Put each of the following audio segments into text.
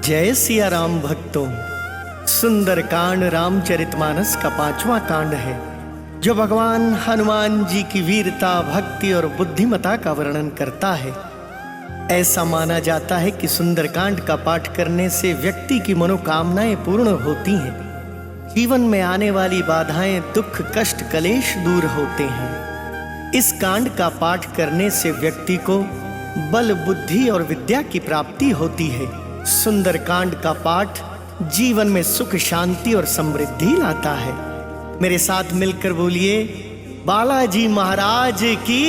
जय सिया राम भक्तों। सुंदर कांड रामचरितमानस का 5वां कांड है, जो भगवान हनुमान जी की वीरता, भक्ति और बुद्धिमता का वर्णन करता है। ऐसा माना जाता है कि सुंदरकांड का पाठ करने से व्यक्ति की मनोकामनाएं पूर्ण होती हैं, जीवन में आने वाली बाधाएं, दुख, कष्ट, कलेश दूर होते हैं। इस कांड का पाठ करने से व्यक्ति को बल, बुद्धि और विद्या की प्राप्ति होती है। सुंदरकांड का पाठ जीवन में सुख, शांति और समृद्धि लाता है। मेरे साथ मिलकर बोलिए, बालाजी महाराज की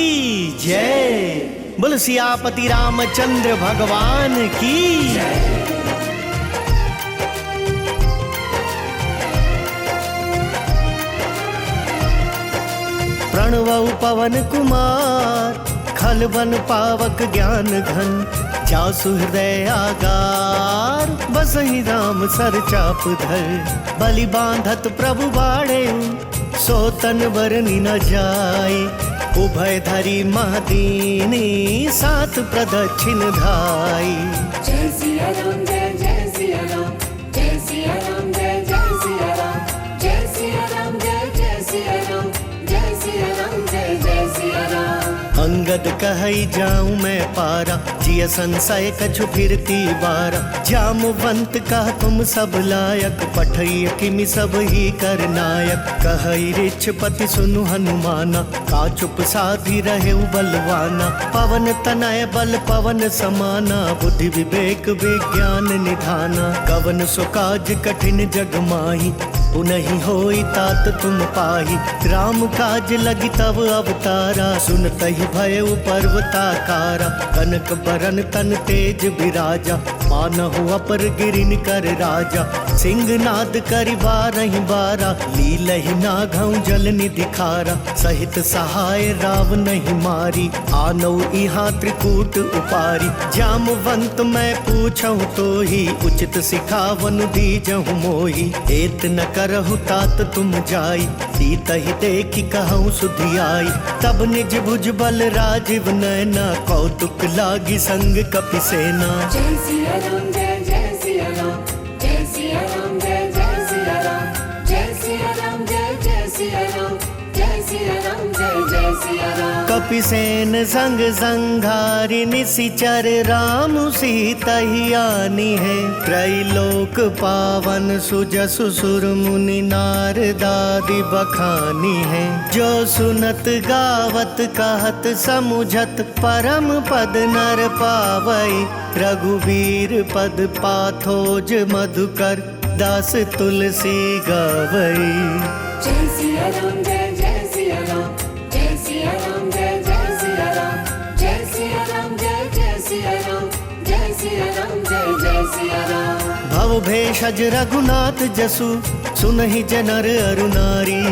जय। बोल सियापति रामचंद्र भगवान की जय। प्रणव पवन कुमार, खलवन पावक ज्ञान घन, जासु हृदय आगार, बसहि राम सर चाप धर। बलि बांधत प्रभु बाड़े, सो तन बरनी न जाय। उभय धरी महदीनी, सात प्रदक्षिण धाई। जय सिया राम, जय सिया राम, जय सिया राम, जय सिया राम, जय सिया राम, जय सिया राम, जय सिया राम, जय सिया राम। अंगद कहई जाऊं मैं पारा, जिय संशय कछु फिरती बारा। जामवंत कह तुम सब लायक, पठई किमि सब ही कर नायक। कहई रिछपति सुनु हनुमाना, का चुप साधी रहे बलवाना। पवन तनय बल पवन समाना, बुद्धि विवेक विज्ञान निधाना। कवन सो काज कठिन जग माही, उनहि होई तात तुम पाही। राम काज लगी तब अवतारा, सुनतहि भयउ पर्वताकारा। कनक बरन तन तेज बिराजा, मानहु अपर गिरिन कर राजा। सिंहनाद करि बारहि बारा, लीलहि नाघउ जल निधि खारा। सहित सहाय राव नहीं मारी, आनौ इहाँ त्रिकूट उपारी। जामवंत मैं पूछहु तोहि, उचित सिखावनु दीजहु मोहि। एत न करहु तात तुम जाई, सीतहि देखि कहूँ सुधियाई। तब निज भुज बल राजीव नैना, कौतुक लागी संग कपि सेना। जय सिया राम, जय सिया राम, जय सिया राम, जय सिया राम, जय सिया राम, जय सिया राम, जय सिया राम, जय सिया राम। कपि सेन संग संघारि, निशिचर राम सीतहि आनी है। त्रैलोक पावन सुजसु सुर मुनि, नारदादि बखानी है। जो सुनत गावत कहत समुझत, परम पद नर पावई। रघुवीर पद पाथोज मधुकर, दास तुलसी गावई। जय सिया राम, जय सिया राम, जय सिया राम, जय सिया राम, जय सिया राम, जय सिया राम, जय सिया राम, जय सिया राम। भव भेषज रघुनाथ जसु, सुनहि जनर अरु नारी।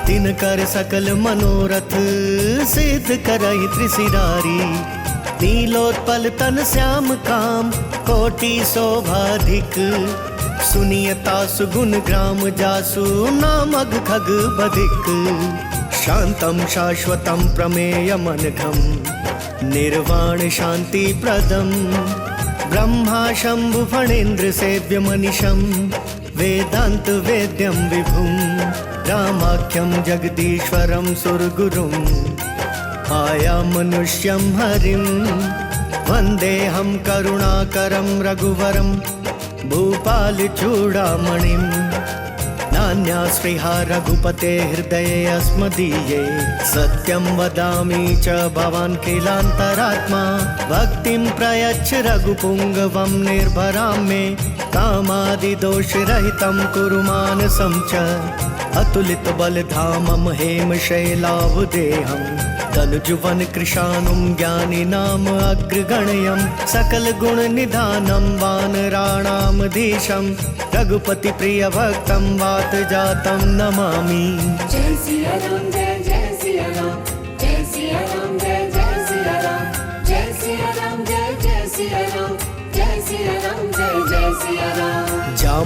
तिनकर सकल मनोरथ, सिद्ध करहि त्रिशिरारी। नीलोत्पल तन श्याम काम, कोटि शोभाधिक। सुनियता सुगुण ग्राम जासु, नामग खग बधिक। शांतम शाश्वतम प्रमेयमनघम, निर्वाण शांति प्रदम। ब्रह्मा शंभु फणेन्द्र सेव्य मनिषं, वेदांत वेद्यम विभुम। रामाख्यम जगदीश्वरम सुरगुरुम, आया मनुष्यम हरिम। वंदेहम करुणाकरम रघुवरम, भूपाल चूड़ामणिम। नान्या स्पृहा रघुपते हृदये अस्मदीये। सत्यं वदामि च भवान् किलान्तरात्मा। भक्तिं प्रयच्छ रघुपुङ्गवं निर्भरां मे। कामादिदोषरहितं कुरु मानसं च। अतुलित बलधामं हेमशैलावदेहं। तनुजुवन कृशानुं ज्ञानिनाम अग्रगण्यं। सकल गुण निधानं वानराणां धीशं। रघुपति प्रिय भक्तं वात जातं नमामि। जय सिया राम, जय सिया राम, जय सिया राम, जय सिया राम, जय सिया राम, जय सिया राम, जय सिया राम, जय सिया राम।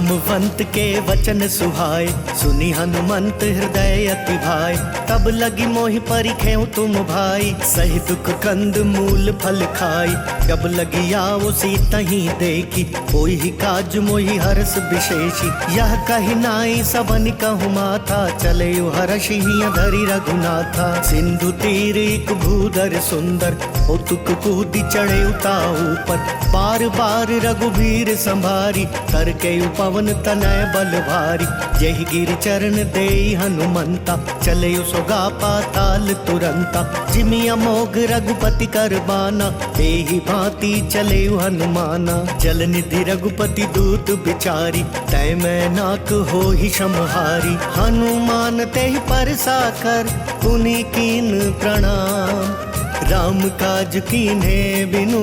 जामवंत के वचन सुहाए, सुनी हनुमंत हृदय अति भाए। तब लगी मोहि परिखेउ तुम भाई, सही दुख कंद मूल फल खाई। जब लगी आओ सीता ही देखी, कोई ही काज मोहि हर्ष विशेषी। यह कही नाई सबन कहु माथा, चले हर्ष ही धरि रघुनाथा। सिंधु तीर एक भूधर सुंदर, कौतुक कूदी चढ़े उता ऊपर। बार बार रघुबीर संभारी, तर के पवन तनय बल भारी। यही गिर चरण देई हनुमंता, चले सोगा पाताल तुरंता। जिमि अमोघ रघुपति कर बाना, एहि भांति चले हनुमाना। जल निधि रघुपति दूत बिचारी, तय मैं नाक हो ही समहारी। हनुमान तेहि परसा कर, पुनि कीन प्रणाम। राम काज कीन्हे बिनु,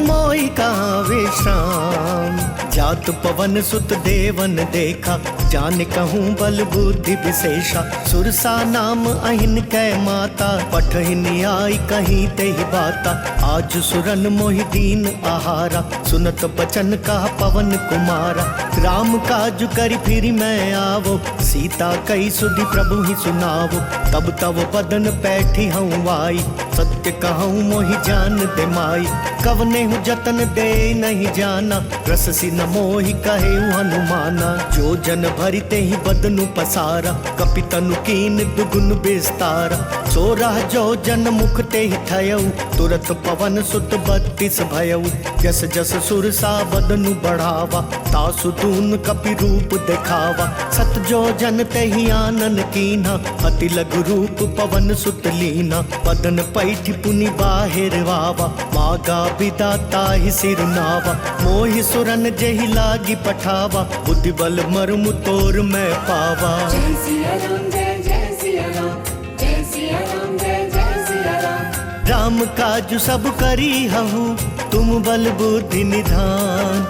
मोहि कहाँ विश्राम। जात पवन सुत देवन देखा, जान कहूँ बल बुद्धि विशेषा। सुरसा नाम अहिन कै माता, पठहिन आई कहीं तेहि बाता। आज सुरन मोहि दीन आहारा, सुनत बचन कहा पवन कुमारा। राम काज करि फिर मैं आवो, सीता कई सुधि प्रभु ही सुनावो। तब तब बदन पैठी हूँ आई, सत्य कहूँ मोहि जान दे माई। कवने हूँ जतन दे नहीं जाना, रससी न मोहि कहे हनुमाना। जो जन भरिते ही बदनु पसारा, कपितनु कीन दुगुन विस्तारा। सो रह जो जन मुख ते ही थयऊ, तुरत पवन सुत 32 भयऊ। जस जस सुरसा बदनु बढ़ावा, तासु दून कपि रूप दिखावा। सत जो जन ते ही आनन कीन्हा, अति लघु रूप पवन सुत लीना। बदन पैठी पुनि बाहिर वावा, मागा विदाता ही सिरनावा। मोहि सुरन जेहि लागी पठावा, बुद्धि बल मर्म तोर मैं पावा। जय सिया राम जय जय सिया राम, जय सिया राम जय जय सिया राम। राम काज सब करी हहु, तुम बल बुद्धि निधान।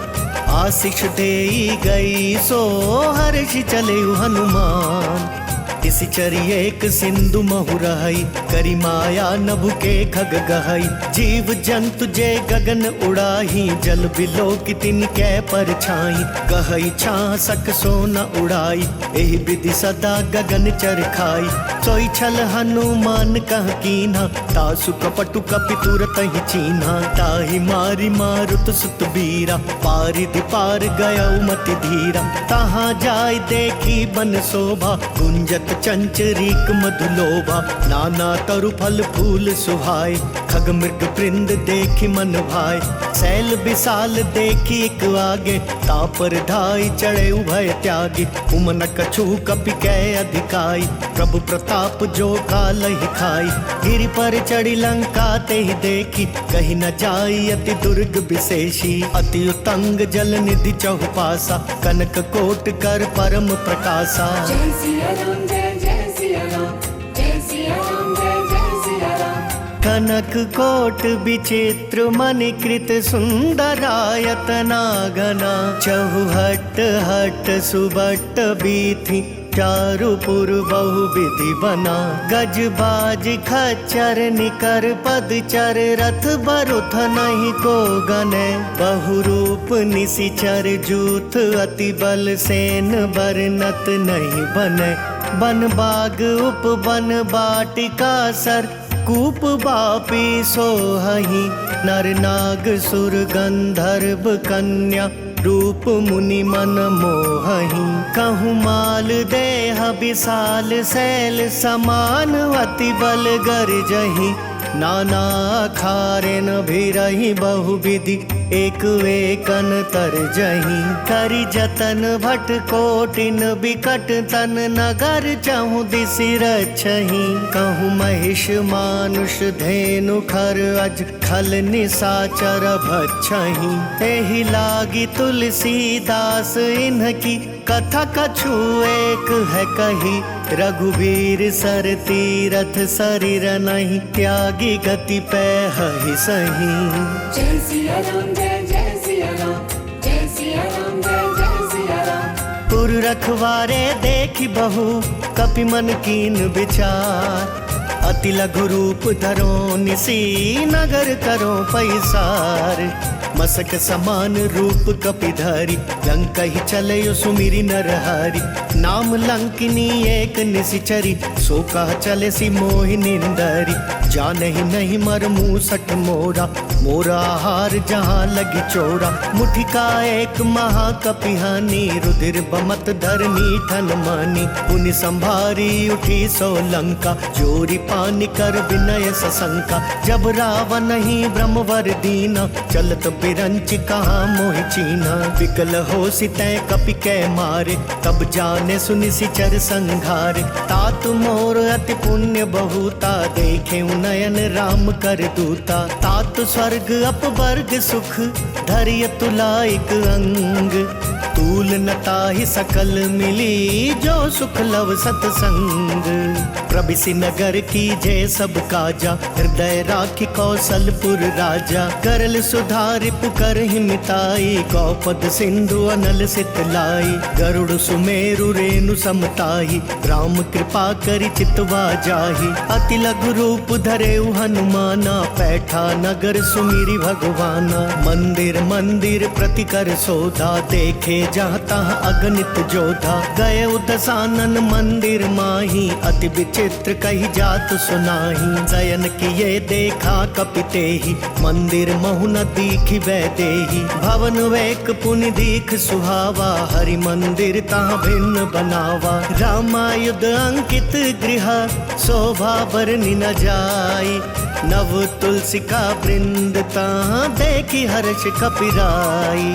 आशीष देई गई सो हर्ष चले हनुमान। इसी चरिए एक सिंधु महु रहई, करी माया नभु के खग गहई। जीव जंतु जे गगन उड़ाही, जल बिलो की तिन कै पर छाई। गहई छासक सोना उड़ाई, एहि विधि सदा गगन चर खाई। सोई छल हनुमान कह कीन्हा, तासु कपटु कपि तुरत ही चीन्हा। ताहि मारी मारुत सुत बीरा, पारिधि पार गयउ मति धीरा। तहाँ जाय देखी बन शोभा, गुंजत चंचरीक मधुलोभा। नाना तरु फल फूल सुहाए, खग मृग वृंद देखी मन भाए। सैल विशाल देखी एक आगे, तापर धाई चढ़े उभय त्यागी। उमन कछु कपि कै अधिकाई, प्रभु प्रताप जो काल ही खाई। गिरि पर चढ़ी लंका ते ही देखी, कहीं न जाई अति दुर्ग विशेषी। अति उतंग जल निधि चहुपासा, कनक कोट कर परम प्रकाशा। जय सिया राम जय जय सिया राम, जय सिया राम जय जय सिया राम। कनक कोट विचित्र मणिकृत सुंदरायतना घना। चहुहट हट सुबट बीथी, चारुपुर बहु विधि बना। गज बाज खच्चर निकर पदचर, रथ बरुथ नहीं को गने। बहुरूप निशिचर जूथ, अति बल सेन बरनत नहीं बने। बन बाग उपवन बाटिका सर, कूप बापी सोहहि। नर नाग सुर गंधर्व कन्या, रूप मुनि मन मोहहि। कहूँ माल देह विशाल शैल समान, अति बल गर्जहि। नाना खारेन भिरहि बहु विधि, एक एकन तरजहि। करि जतन भट कोटिन बिकट तन, नगर चहु दिसि रक्षहि। कहूँ महिष मानुष धेनु खर, अज खल निशाचर भक्षहि। एहि लागी तुलसीदास इन्हकी, कथा कछु एक है कही। रघुवीर सर तीरथ शरीर नहीं, त्यागी गति पै हहि सही। जय सिया राम जय जय सिया राम, जय सिया राम जय जय सिया राम। पुर रखवारे देखी बहु, कपि मन कीन विचार। अति लघु रूप धरो निसी, नगर करो पैसार। मसक समान रूप कपिधारी लंका ही चले सुमिरी नरहारी नाम लंकिनी एक निशिचरी सो कह चले सी मोहि निंदरी जान ही नहीं मर मूसठ मोरा मोरा हार जहाँ लगी चोरा मुठिका एक महाकपिहानी रुधिर बमत धरनी ठन मानी पुनि संभारी उठी सो लंका जोरी पानी कर विनय सशंका जब रावण ही ब्रह्मवर दीना चलत बिरंच कहाँ मोहि चीना विकल हो सितै कपि कै मारे तब जाने सुनि सिचर संघारे तात मोर अति पुण्य बहुता देखे नयन राम कर दूता तात स्वर्ग अपवर्ग सुख धरिय तुलाइक अंग तूल नताहि सकल मिली जो सुख लव सतसंग प्रभिसि नगर की जय सब काजा हृदय राखी कौशलपुर राजा करल सुधारि पुकर हिमिताई गौपद सिंधु अनल सितलाई गरुड़ सुमेरु रेणु समताही राम कृपा करि चितवा जाहि अति लघु रूप धरे हनुमाना पैठा नगर सुमिरि भगवाना मंदिर मंदिर प्रति कर सोधा देखे जहाँ तहाँ अगणित जोधा गए दसानन मंदिर माही अति विचित्र कही जात सुनाही शयन किए देखा कपिते ही मंदिर महु न दीखि वैदेही भवन वेक पुनि दीख सुहावा हरि मंदिर तहाँ भिन्न बनावा रामायुध अंकित गृह शोभा बरनि न जाई नव तुलसी का वृंद तहाँ देखी हर्ष कपिराई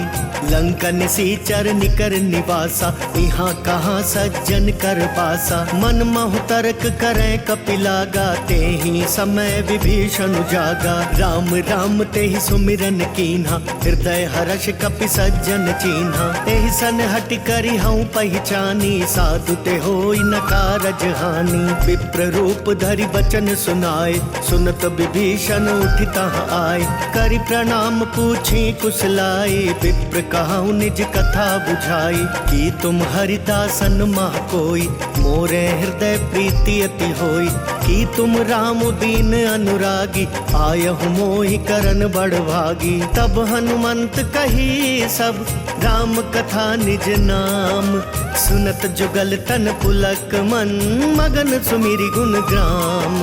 लंका निसीचर निकर निवासा यहाँ कहाँ सज्जन कर बासा मन महु तर्क करें कपिलागा ते ही समय विभीषण जागा राम राम ते ही सुमिरन कीन्हा हृदय हर्ष कपि सज्जन चीन्हा एहि सन हट करी हूँ पहचानी साधु ते होई न कारज हानि विप्र रूप धरि बचन सुनाए सुनत विभीषण उठिता आए करि प्रणाम पूछी कुशलाई विप्र कहूँ निज कथा बुझाई कि तुम हरिदासन मह कोई मोरे हृदय प्रीति अति होई कि तुम राम दीन अनुरागी आयहु मोहि करन बड़ भागी तब हनुमंत कही सब राम कथा निज नाम सुनत जुगल तन पुलक मन मगन सुमिरि गुण ग्राम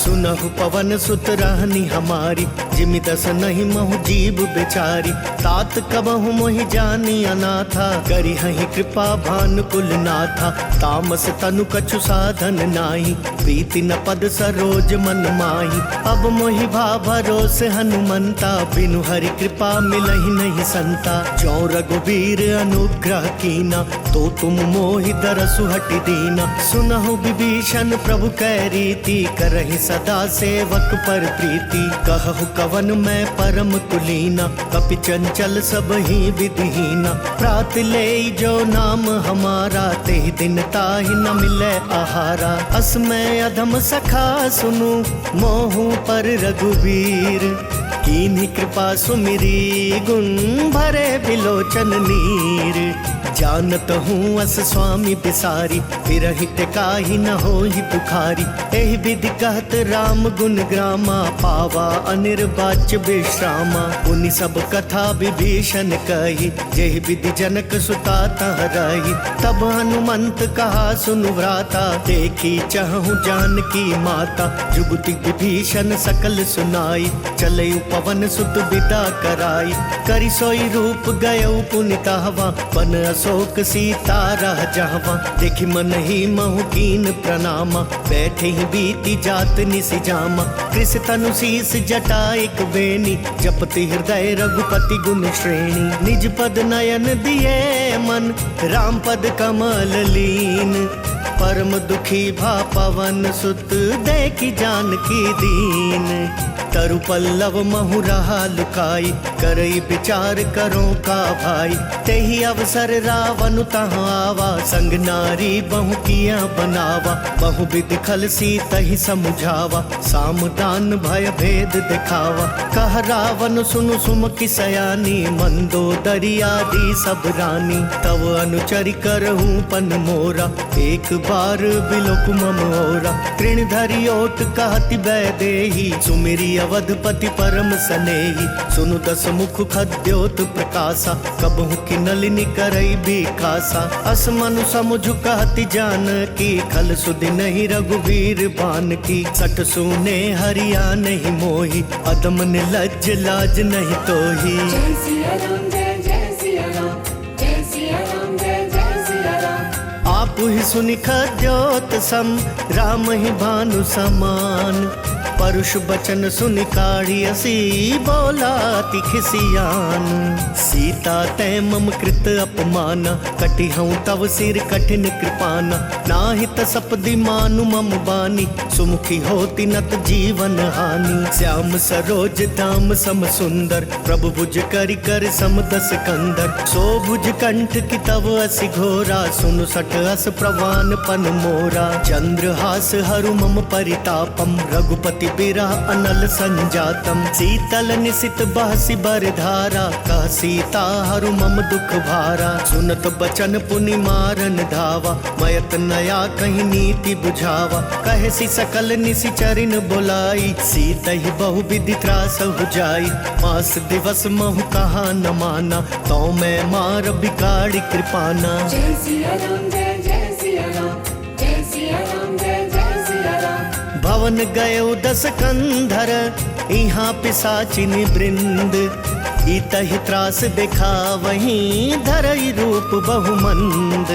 सुनहु पवन सुत रहनी हमारी जिमि दस नहीं महु जीव बेचारी तात कबहु मोहि जानी अनाथा करी हहि कृपा भानुकुल नाथा तामस तनु कछु साधन नाही प्रीति न पद सरोज मन माही अब मोहि भा भरोस हनुमंता बिनु हरि कृपा मिलहि नहीं संता जो रघुवीर अनुग्रह कीना तो तुम मोहि दरसु हटि दीना सुनहु विभीषण प्रभु कै रीति करहि सदा सेवक पर प्रीति कहु कवन मैं परम कुलीना कपि चंचल सब ही विधिहीना प्रात ले जो नाम हमारा ते दिन ताहि न मिले आहारा अस मैं अधम सखा सुनु मोहु पर रघुवीर कीन्ही कृपा सुमिरी गुण भरे बिलोचन नीर जानत हूँ अस स्वामी बिसारी फिरहित काहि न होहि पुखारी एहि विधि कहत राम गुण ग्रामा पावा अनिर्वाच्य विश्रामा पुनि सब कथा विभीषण कही जेहि विधि जनक सुता तह रही तब हनुमंत कहा सुनु भ्राता देखी चहु जानकी माता जुगति विभीषण सकल सुनाई चलयु पवन सुत विदा कराई करि सोई रूप गयउ पुनि कहवा पन अशोक सीता रह जहवा देखि मन ही महु कीन प्रणामा बैठे ही बीती जात निसि जामा कृष तनु शीस जटा एक बेनी जपति हृदय रघुपति गुण श्रेणी निज पद नयन दिए मन राम पद कमल लीन परम दुखी भा पवन सुत देखी जानकी दीन तरु पल्लव महु रहा लुकाई करई विचार करो का भाई तेहि अवसर रावण तहाँ आवा, संग नारी बहु किया बनावा, बहु विधि खलसी तही समुझावा, सामदान भय भेद दिखावा। कह रावण सुनु सुमकी सयानी, मंदोदरी आदि सब रानी, तव अनुचरि करहूँ पन मोरा, एक बार बिलोक मम ओरा। तृण धरि ओट कहति वैदेही, सुमिरी अवधपति परम सनेही, सुनु दस मुख खद्योत प्रकाशा, कबहु की नलिनी करई बिकासा। अस मनु समुझ कहति जानकी, खल सुधि नहीं रघुवीर बान की। सठ सुने हरिया नहीं मोही, अदम निर्लज्ज लाज नहीं तोही। जय सिया राम जय सिया राम, जय सिया राम जय सिया राम। आप ही सुनि खद्योत सम, राम ही भानु समान। परुष बचन सुनि काढ़ियसी, बोला तिखिसियान। सीता तै मम कृत अपमाना, कटिहऊँ तव सिर कठिन कृपाना। नाहित सपदि मानु मम बानी, सुमुखी होती नत जीवन हानि। श्याम सरोज धाम सम सुंदर, प्रभु भुज करि कर सम दस कंदर। सो भुज कंठ की तव असि घोरा, सुनु सठ अस प्रवान पन मोरा। चंद्रहास हरु मम परितापम, रघुपति बिरह अनल संजातम। शीतल निशित बहसि बरधारा, कह सीता हरु मम दुख भारा। सुनत बचन पुनि मारन धावा, मयत नया कहीं नीति बुझावा। कहे सी सकल निशिचरिन बोलाई, सीता ही बहु विधि त्रास हो जाई। मास दिवस महु कहा न माना, तो मैं मार बिगाड़ी कृपाना। जय सिया राम जय सिया राम, जय सिया राम जय सिया राम। भवन गयो दस कंधर, यहाँ पिशाचिनी वृंद। इतहि त्रास देखा वहीं, धरई रूप बहुमंद।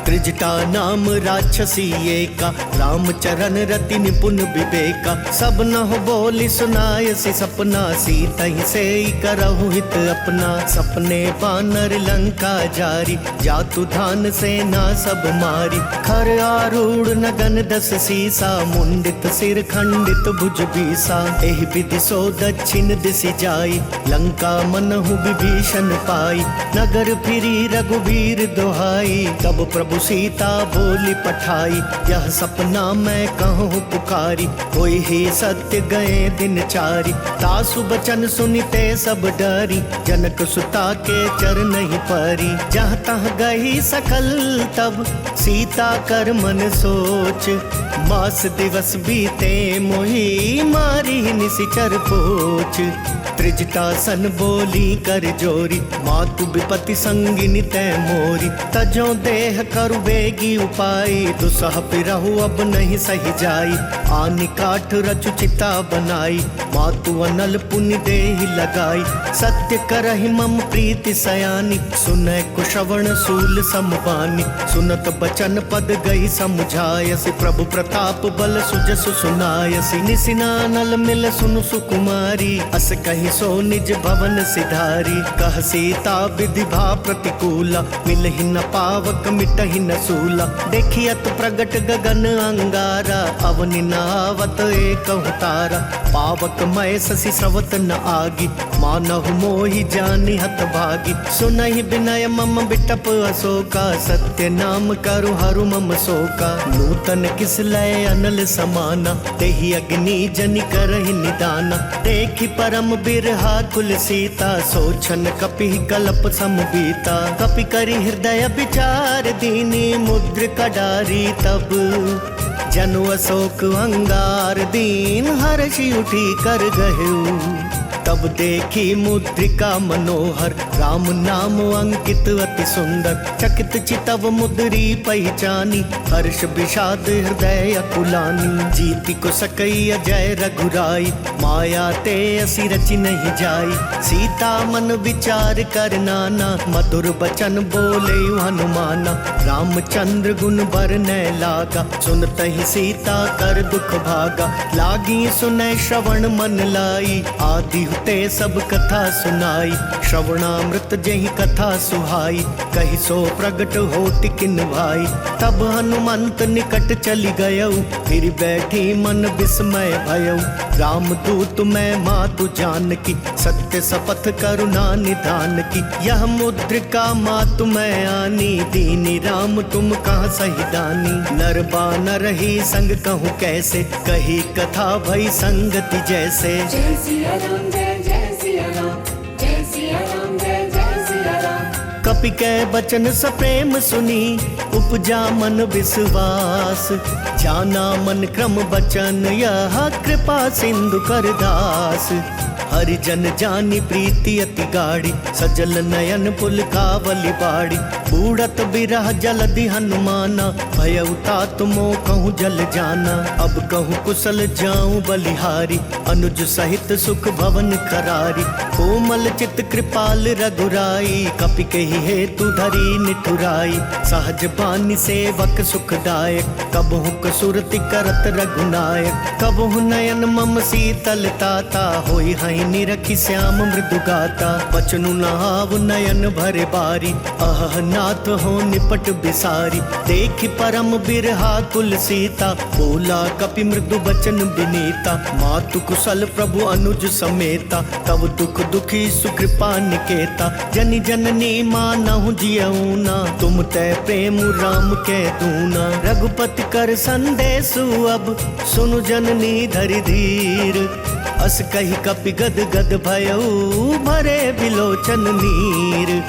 त्रिजटा नाम राक्षसी एका, रामचरण रति निपुण विवेका। सब नह बोली सुनायसी सपना, सीता ही से करहु हित अपना। सपने बानर लंका जारी, जातु धान सेना सब मारी। खर आरूढ़ नगन दस सीसा, मुंडित सिर खंडित भुज बीसा। एहि विधि सो दक्षिण दिशि जाई, लंका मनहु विभीषण पाई। नगर फिरी रघुवीर दोहाई, तब प्रभु सीता बोली पठाई। यह सपना मैं कहूँ पुकारी, कोई ही सत्य गए दिन चारी। तासु बचन सुनिते सब डरी, जनक सुता के चरण ही परी। जहाँ तहाँ गई सकल तब, सीता कर मन सोच। मास दिवस बीते मोही, मारी निशिचर पोच। त्रिजटा सन बोली कर जोरी, मातु विपति संगिनी तै मोरी। तजो देह करु बेगी उपाई, दुसह पिरहु अब नहीं सही जाई। आनि काठ रचु चिता बनाई, मातु अनल पुनि देहि लगाई। सत्य करहि मम प्रीति सयानी, सुनै कुशवण सूल समबानी। सुनत बचन पद गई समुझायसी, प्रभु प्रताप बल सुजसु सुनायसी। निसिनानल मिल सुनु सुकुमारी, अस कहि सो निज भवन सिधारी। कह सीता विधि भा प्रतिकूला, मिलहि न पावक मिटहि न सूला। देखियत प्रगट गगन अंगारा, अवनि न आवत एकहु तारा। पावक मय शशि स्रवत न आगी, मानहु मोहि जानि हत भागी। सुनहि विनय मम बिटप अशोका, सत्य नाम करु हरु मम शोका। नूतन किस लय अनल समाना, तेहि अग्नि जनि करहि निदाना। देखि परम बिरहा कुल सीता, सोचन कपि कल्प समबीता। कपि करि हृदय विचार दीनी, मुद्र कडारी तब। जनु अशोक अंगार दीन, हर्षि उठी कर गहु। तब देखी मुद्रिका मनोहर, राम नाम अंकित अति सुंदर। चकित चितव मुद्री पहचानी, हर्ष विषाद हृदय अकुलानी। जीति को सकई अजय रघुराई, माया ते असि रचि नहीं जाई। सीता मन विचार कर नाना, मधुर बचन बोले हनुमाना। रामचंद्र गुण बरनय लागा, सुनतहि सीता कर दुख भागा। लागी सुनय श्रवण मन लाई, आदि ते सब कथा सुनाई, श्रवणामृत जही कथा सुहाई, कही सो प्रगट होत किन भाई। तब हनुमंत निकट चली गयऊ, फिर बैठी मन विस्मय भयऊ। राम दूत मैं मातु जानकी, सत्य शपथ करुणा निधान की। यह मुद्रिका मातु मैं आनी, दीनी राम तुम कहाँ सही दानी। नर बानर ही संग कहूँ कैसे, कही कथा भई संगति जैसे। जय सिया राम जय जय सिया राम, जय सिया राम जय जय सिया राम। कपि कै बचन सप्रेम सुनी, उपजा मन विश्वास। जाना मन क्रम बचन, यह कृपा सिंधु कर दास। हरिजन जानी प्रीति अति गाढ़ी, सजल नयन पुलकावली बाड़ी। बूढ़त बिरह जलधि हनुमाना, भयउ तात मोह कहूँ जल जाना। अब कहूँ कुशल जाऊं बलिहारी, अनुज सहित सुख भवन खरारी। कोमल चित कृपाल रघुराई, कपि कही हेतु धरी निठुराई। सहज बानी सेवक सुखदायक, कबहु कसुरति करत रघुनायक। कबहु नयन मम शीतल ताता, होई हई निरखी श्याम मृदु गाता। बचनु नहाव नयन भरे बारी, अह नाथ हो निपट बिसारी। देखि परम बिरहा कुल सीता, बोला कपि मृदु बचन बिनीता। मातु कुशल प्रभु अनुज समेता, तब दुख दुखी सुकृपा निकेता। जनि जननी मानहु जियऊना, तुम तै प्रेम राम के दूना। रघुपति कर संदेशु अब, सुनु जननी धरि धीर। अस कही कपि गद गद भयऊ, भरे बिलोचन नीर।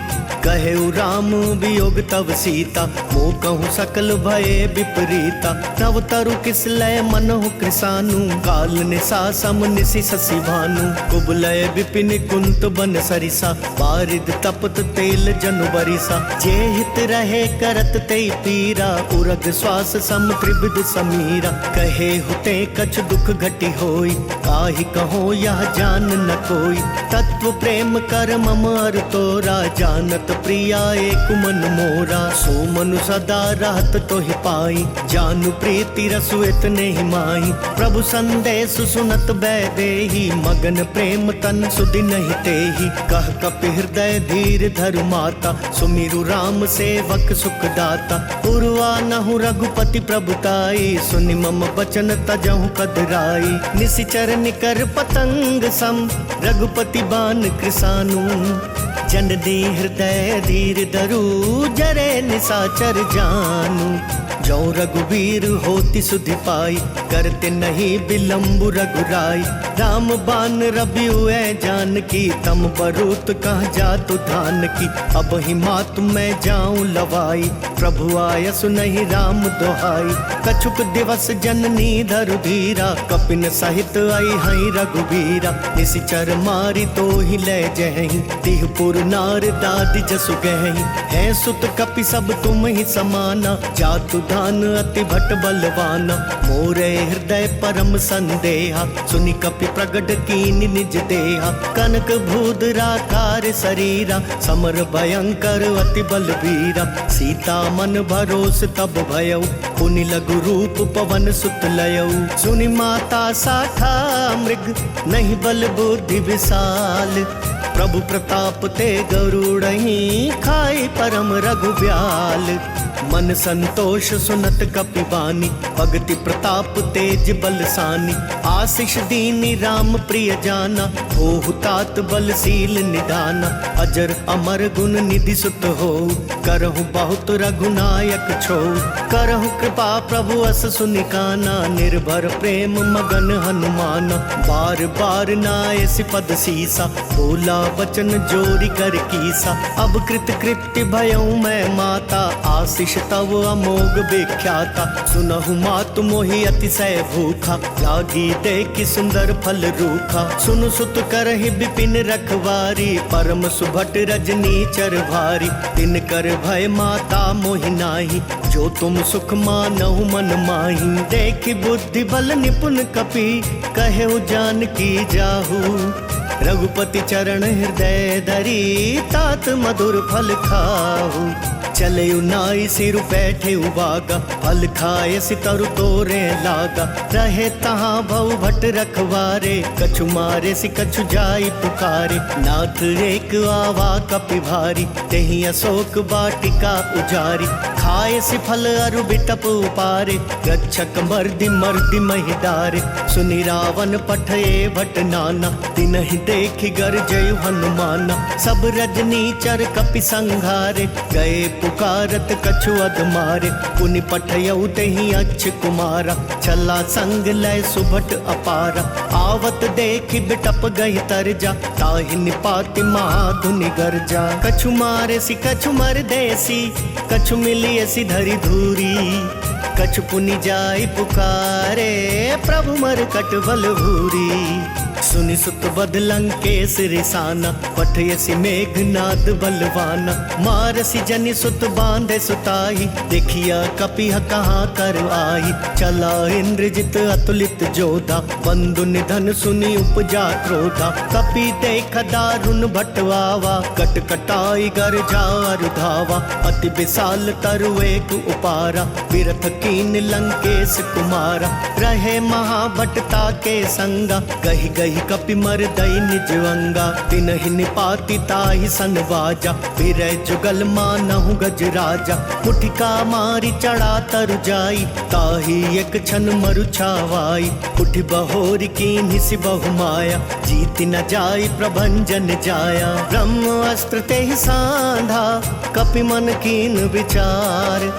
कहेउ राम वियोग तव सीता, मोह कहूँ सकल भये विपरीता। तव तरु किस लय मनहु कृसानु, काल निसा सम निशि शशि भानु। कुबलय विपिन कुंत बन सरिसा, बारिद तपत तेल जनु बरिसा। जे हित रहे करत ते पीरा, उरग श्वास सम त्रिविध समीरा। कहे हुते कछ दुख घटी होई, काहि कहो यह जान न कोई। तत्व प्रेम कर मम अर तोरा, जानत प्रिया एक मन मोरा। सो मनु सदा रहत तोहि पाई, जानु प्रीति रसु इतने ही माही। प्रभु संदेश सुनत बैदेही, मगन प्रेम तन सुधि नहीं तेही। कह कपि हृदय धीर धरु माता, सुमिरु राम सेवक सुख दाता। उर्वा नहु रघुपति प्रभुताई, सुनि मम बचन तजहु कदराई। निशिचर निकर पतंग सम, रघुपति बान कृसानु। जननी हृदय धीर धरु, जरे निशाचर जानू। जो रघुवीर होति सुधि पाई, करते नहीं विलम्बु रघुराई। राम बान रबियु जानकी, तम बरूत कहाँ जातु धान की। अब ही मातु मैं जाऊं लवाई, प्रभु आयसु नहीं राम दोहाई। कछुक दिवस जननी धरु धीरा, कपिन सहित आई हई रघुवीरा। निशिचर मारी तो ही ले जही, तिहपुर नार दादी जसु गहई। है सुत कपि सब तुम ही समाना, जातु धान अति भट बलवाना। मोरे हृदय परम संदेहा, सुनि कपि प्रगट कीन निज देहा। कनक भूधराकार शरीरा, समर भयंकर अति बलवीरा। सीता मन भरोस तब भयऊ, पुनि लघु रूप पवन सुत लयऊ। सुनि माता साठा मृग, नहीं बल बुद्धि विशाल। प्रभु प्रताप ते गरुड़हि, खाई परम रघुब्याल। मन संतोष सुनत कपि बानी, भगति प्रताप तेज बलसानी। आशीष दीनी राम प्रिय जाना, होहु तात बलशील निधाना। अजर अमर गुण निधि सुत हो, करहु बहुत रघुनायक छो। करहु कृपा प्रभु अस सुनिकाना, निर्भर प्रेम मगन हनुमाना। बार बार नाय सिपद सीसा, बोला वचन जोरी कर कीसा। अब कृत कृत्य भयऊ मैं माता, आशीष तव अमोघ विख्याता। सुनहु मातु मोहि अतिशय भूखा, लागी देखि सुंदर फल रूखा। सुनु सुत करहि विपिन रखवारी, परम सुभट रजनी चर भारी। तिन कर भय माता मोहि नाही, जो तुम सुख मानहु मन माही। देखि बुद्धि बल निपुण कपि, कहेउ जानकी जाहू। रघुपति चरण हृदय धरी, तात मधुर फल खाहू। चले उनाई सिर बैठे उबागा, फल खाए सितरु तोरे लागा। रहे तहाँ भव भट रखवारे, कछु मारे सि कछु जाई पुकारे। नाथ एक आवा कपि भारी, तेहि अशोक बाटिका उजारी। खाए सि फल अरु बिटप उपारे, रक्षक मर्दि मर्दि महि डारे। सुनि रावण पठये भट नाना, तिनहि देखि गरजयु हनुमाना। सब रजनी चर कपि संघारे, गए पुकारत कछु अध मारे। पुनि पठयउ तेहि अच्छ कुमारा, छला संग लय सुभट अपारा। आवत देखि बिटप गहि तरजा, ताहि निपाति महाधुनि गरजा। कछु मारे सि कछु मर देसी, कछु मिलिए सि धरि धूरी। कछु पुनि जाय पुकारे, प्रभु मरकट बल भूरी। सुनि सुत बद लंकेश रिसाना, पठयसि मेघनाद बलवाना। मारसि जनि सुत बांधे सुताही, देखिया कपिह कहाँ कर आई। चला इंद्रजित अतुलित जोधा, बंधु निधन सुनि उपजा क्रोधा। कपि देख दारुण भटवावा, कट कटाई गर जार धावा। अति विशाल तरु एक उपारा, बिरथ कीन लंकेश कुमारा। रहे महाभटता के संगा, गहि गहि कपि मर दई निज अंगा। तिनहि निपाति ताहि सन बाजा, फिरै जुगल मानहु गज राजा। मुठिका मारी चढ़ा तरु जाई, ताहि एक क्षण मरु छावाई। उठि बहोरी कीन्हि सि बहु माया, जीत न जाई प्रभंजन जाया। ब्रह्म अस्त्र तेहि सांधा, कपि मन कीन विचार।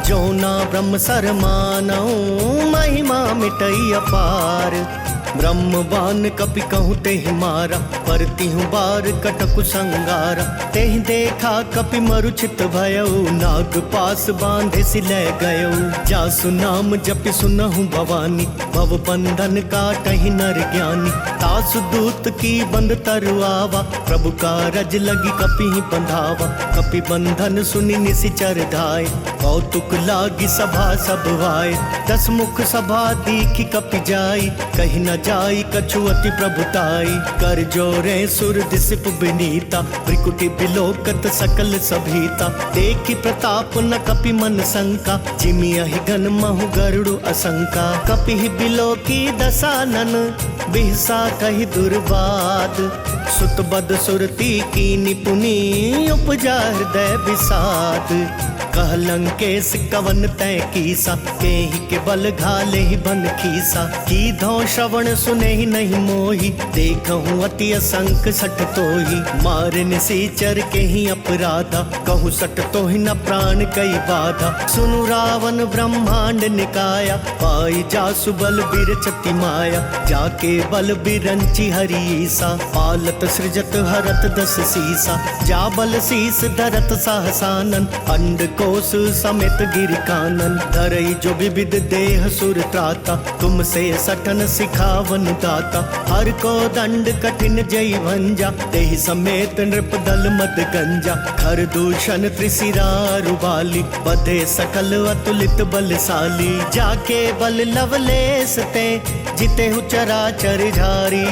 जो ना ब्रह्म सर मानऊ, महिमा मिटई अपार। ब्रह्म बान कपि कहूँ तेहि मारा, परतिहु बार कटकु संगारा। तेहि देखा कपि मरुचित भयऊ, नाग पास बांधे सि लै गयऊ। जासु नाम जपि सुनहु भवानी, भव बंधन काटहि नर ज्ञानी। तासु दूत की बंद तरु आवा, प्रभु कारज लगी कपिहि बंधावा। कपि बंधन सुनि निसिचर धाय, कौतुक लागी सभा सब आए। दस मुख सभा दीखि कपि जाई, कहि न जाई कछु अति प्रभुताई। कर जोरे सुर दिसिप बिनीता, त्रिकुटि बिलोकत सकल सभीता। देखि प्रताप न कपि मन शंका, जिमियहि गन महु गरुड़ असंका। कपिहि बिलोकी दसानन, बिहसा कहि दुर्वाद। सुत बद सुरती कीनि पुनि, उपजा हृदय विषाद। कह लंकेश कवन तै कीसा, केहि के बल घाले ही बन खीसा। की धौ श्रवण सुने ही नहीं मोही, देखहूँ अति असंक सठ तोही। मारे निसीचर के ही अपराधा, कहूँ सठ तो ही न प्राण कई बाधा। सुनु रावण ब्रह्मांड निकाया, पाई जासु बल बिरचति माया। जाके बल बिरंची हरीसा, पालत सृजत हरत दस सीसा। जा बल शीस धरत सहसानन, अंड कोश समेत गिर कानन। धरई जो विविध देह सुर त्राता, तुमसे सठन सिखावन दाता। हर को दंड कठिन जय भंजा, तेहि समेत नृप दल मद गंजा। खर दूषण त्रिशिरा रुबाली, बधे सकल अतुलित बलशाली। जाके बल लवलेस ते, जिते हु चराचर झारी।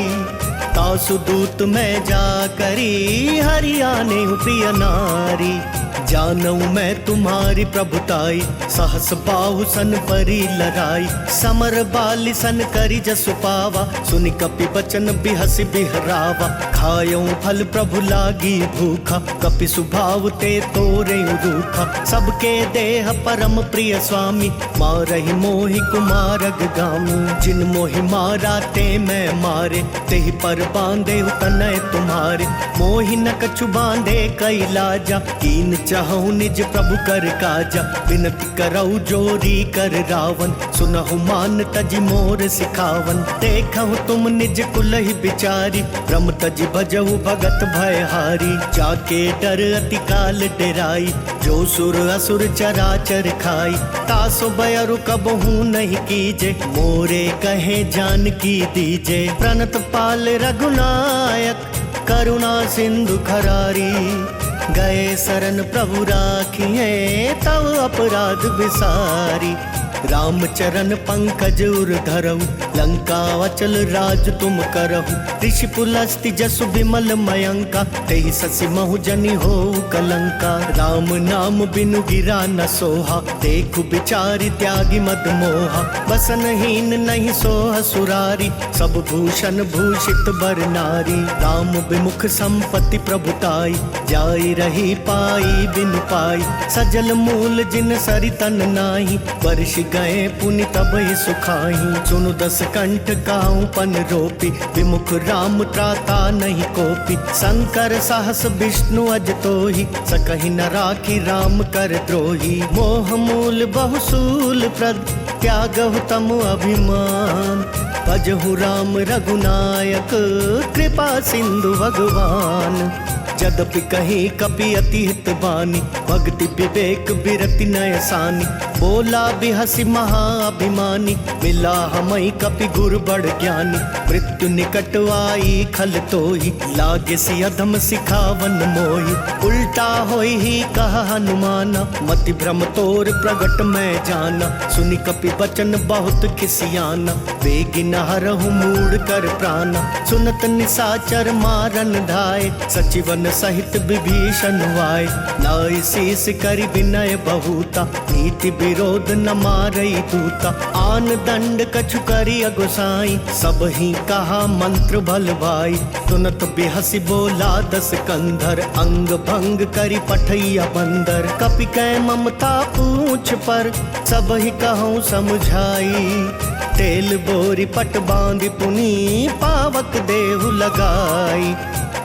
तासु दूत में जा करी, हरियाने हूँ प्रिय नारी। जानऊ मैं तुम्हारी प्रभुताई, सहस बाहु सन परी लड़ाई। समर बाली सन करी जसु पावा, सुनि कपि बचन बिहसि बिहरावा। खायऊ फल प्रभु लागी भूखा, कपि सुभाव ते तोरे रूखा। सबके देह परम प्रिय स्वामी, मारहि मोहि कुमारग गामी। जिन मोहि मारा ते मैं मारे, तेहि पर बांधे तनय तुम्हारे। मोहि न कछु बांधे कई लाजा, कीन चाहूँ निज प्रभु कर काजा। विनती करऊ जोरी कर रावण, सुनहु मान तजि मोर सिखावन। देखहु तुम निज कुलहि बिचारी, ब्रह्म तजि भजहु भगत भयहारी। जाके डर अति काल डेराई, जो सुर असुर चराचर खाई। तासो बयरु कबहू नहीं कीजे, मोरे कहे जानकी दीजे। प्रणत पाल रघुनायक, करुणा सिंधु खरारी। गए शरण प्रभु राखिए, तव अपराध विसारी। राम चरण पंकज उर धरऊ, लंका अचल राज तुम करहु। ऋषि पुलस्ति जसु विमल मयंका, तेहि ससि महु जनि हो कलंका। राम नाम बिनु गिरा न सोहा, देखु बिचारी त्यागी मद मोहा। बसनहीन नहीं सोह सुरारी, सब भूषण भूषित बर नारी। राम विमुख संपत्ति प्रभुताई, जाई रही पाई बिनु पाई। सजल मूल जिन सरि तन नाही, वर्ष गए पुनि तब ही सुखाई। सुनु दस कंठ काहू पन रोपी, विमुख राम त्राता नहीं कोपी। शंकर सहस विष्णु अज तोहि, सकहि न राखी राम कर द्रोही। मोह मूल बहुसूल प्रद, त्यागहु तम अभिमान। भजहु राम रघुनायक, कृपा सिंधु भगवान। जदपि कहीं कपि अति हित बानी, भक्ति विवेक बिरति नय सानी। बोला बिहसि महाअभिमानी, मिला हमई कपि गुर बड़ ज्ञानी। मृत्यु निकट आई खल तोहि, लागे सि अधम सिखावन मोहि। उल्टा होई ही कहा हनुमाना, मति भ्रम तोर प्रगट मैं जाना। सुनि कपि बचन बहुत खिसियाना, बेगी नहरहु मूढ़ कर प्राणा। सुनत निसाचर मारन धाय, सचिवन सहित विभीषण वाय। नाई शीस करि विनय बहुता, नीति विरोध न मारई दूता। आन दंड कछु करि अगुसाई, सब ही कहा मंत्र भल भाई। सुनत बिहसि बोला दस कंधर, अंग भंग करि पठैया बंदर। कपि कै ममता पूछ पर, सब ही कहूँ समझाई। तेल बोरी पट बांधि पुनी, पावक देहु लगाई।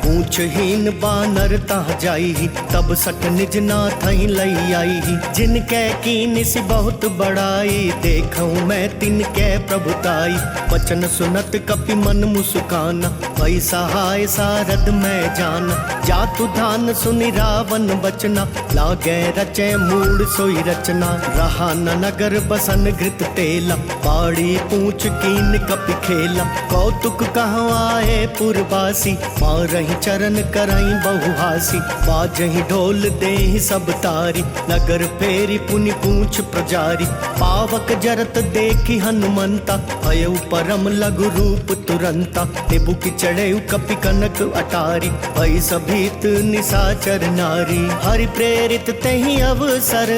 पूछहीन बानर तह जाई, तब सट निज नाथ ही लई आई। जिनके कीन सि बहुत बड़ाई, देखूं मैं तिनके प्रभुताई। वचन सुनत कपि मन मुस्काना, भई सहाय सारद मैं जाना। जातु धान सुनि रावण बचना, लागे रचे मूड सोई रचना। रहा न नगर बसन घृत तेला, बाड़ी पूछ कीन कपि खेला। कौतुक कहूँ आए पुरवासी, मारहि चरण करई बहुहासी। बाजहि ढोल देहि सब तारी, नगर फेरी पुनि पूछ प्रजारी। पावक जरत देखी हनुमंता, भयउ परम लघु रूप तुरंता। निबु की चढ़ेउ कपि कनक अटारी, भई सभीत निसाचर नारी। हरि प्रेरित तेहि अवसर,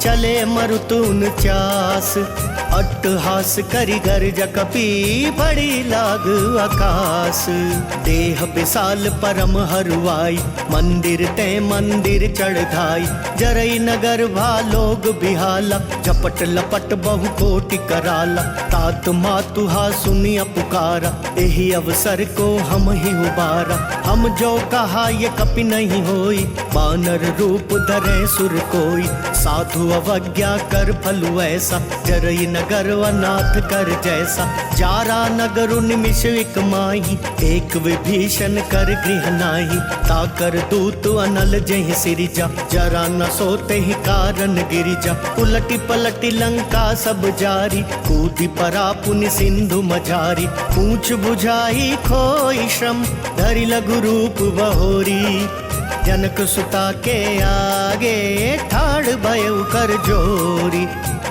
चले मरुतुन चास। अट्टहास करि गर्ज कपि, बड़ी लाग आकाश। देह विशाल परम हरुआई, मंदिर ते मंदिर चढ़ाई। जरई नगर भालोग बिहाला, झपट लपट बहु कोटि कराला। तात मातुहा सुनिया पुकारा, एहि अवसर को हम ही उबारा। हम जो कहा ये कपि नहीं होई, बानर रूप धरे सुर कोई। साधु अवज्ञा कर फलु ऐसा, जरई नगर अनाथ कर जैसा। जारा नगर निमिष एक माही, एक विभीषण कर गृह नाही। ताकर दूत अनल जहि सिरिजा, जरा न सोते ही कारण गिरिजा। उलटी पलटी लंका सब जारी, कूदी परा पुनि सिंधु मझारी। पूछ बुझाई खोई श्रम, धरि लघु रूप बहोरी। जनक सुता के आगे, ठाड़ भयउ कर जोरी।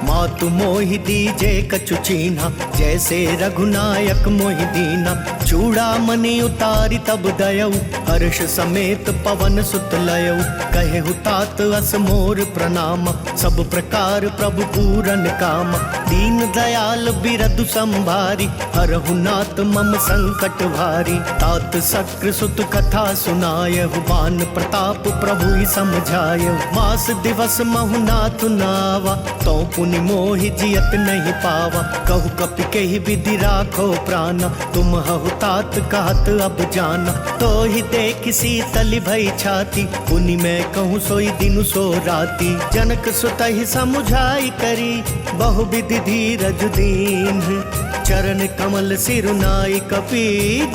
मातु मोहि दीजे कछु चीन्हा, जैसे रघुनायक मोहि दीना। चूड़ामणि उतारी तब दयऊ, हर्ष समेत पवन सुत लयऊ। कहेहु तात अस मोर प्रणाम, सब प्रकार प्रभु पूरन काम। दीन दयाल बिरदु संभारी, हरहु नाथ मम संकट भारी। तात सक्र सुत कथा सुनायहु, बान प्रताप प्रभु ही समझायहु। मास दिवस महु नाथ नावा, तो पुनि मोहि जियत नहीं पावा। कहु कपि केहि विधि राखो प्राणा, तुम हहु तात कहत अब जाना। तो ही देख शीतल भई छाती, पुनि मैं कहूँ सोई दिनु सो राती। जनक सुतहि समुझाई करी, बहु विधि धीरज दीन। चरण कमल सिरुनाई कपि,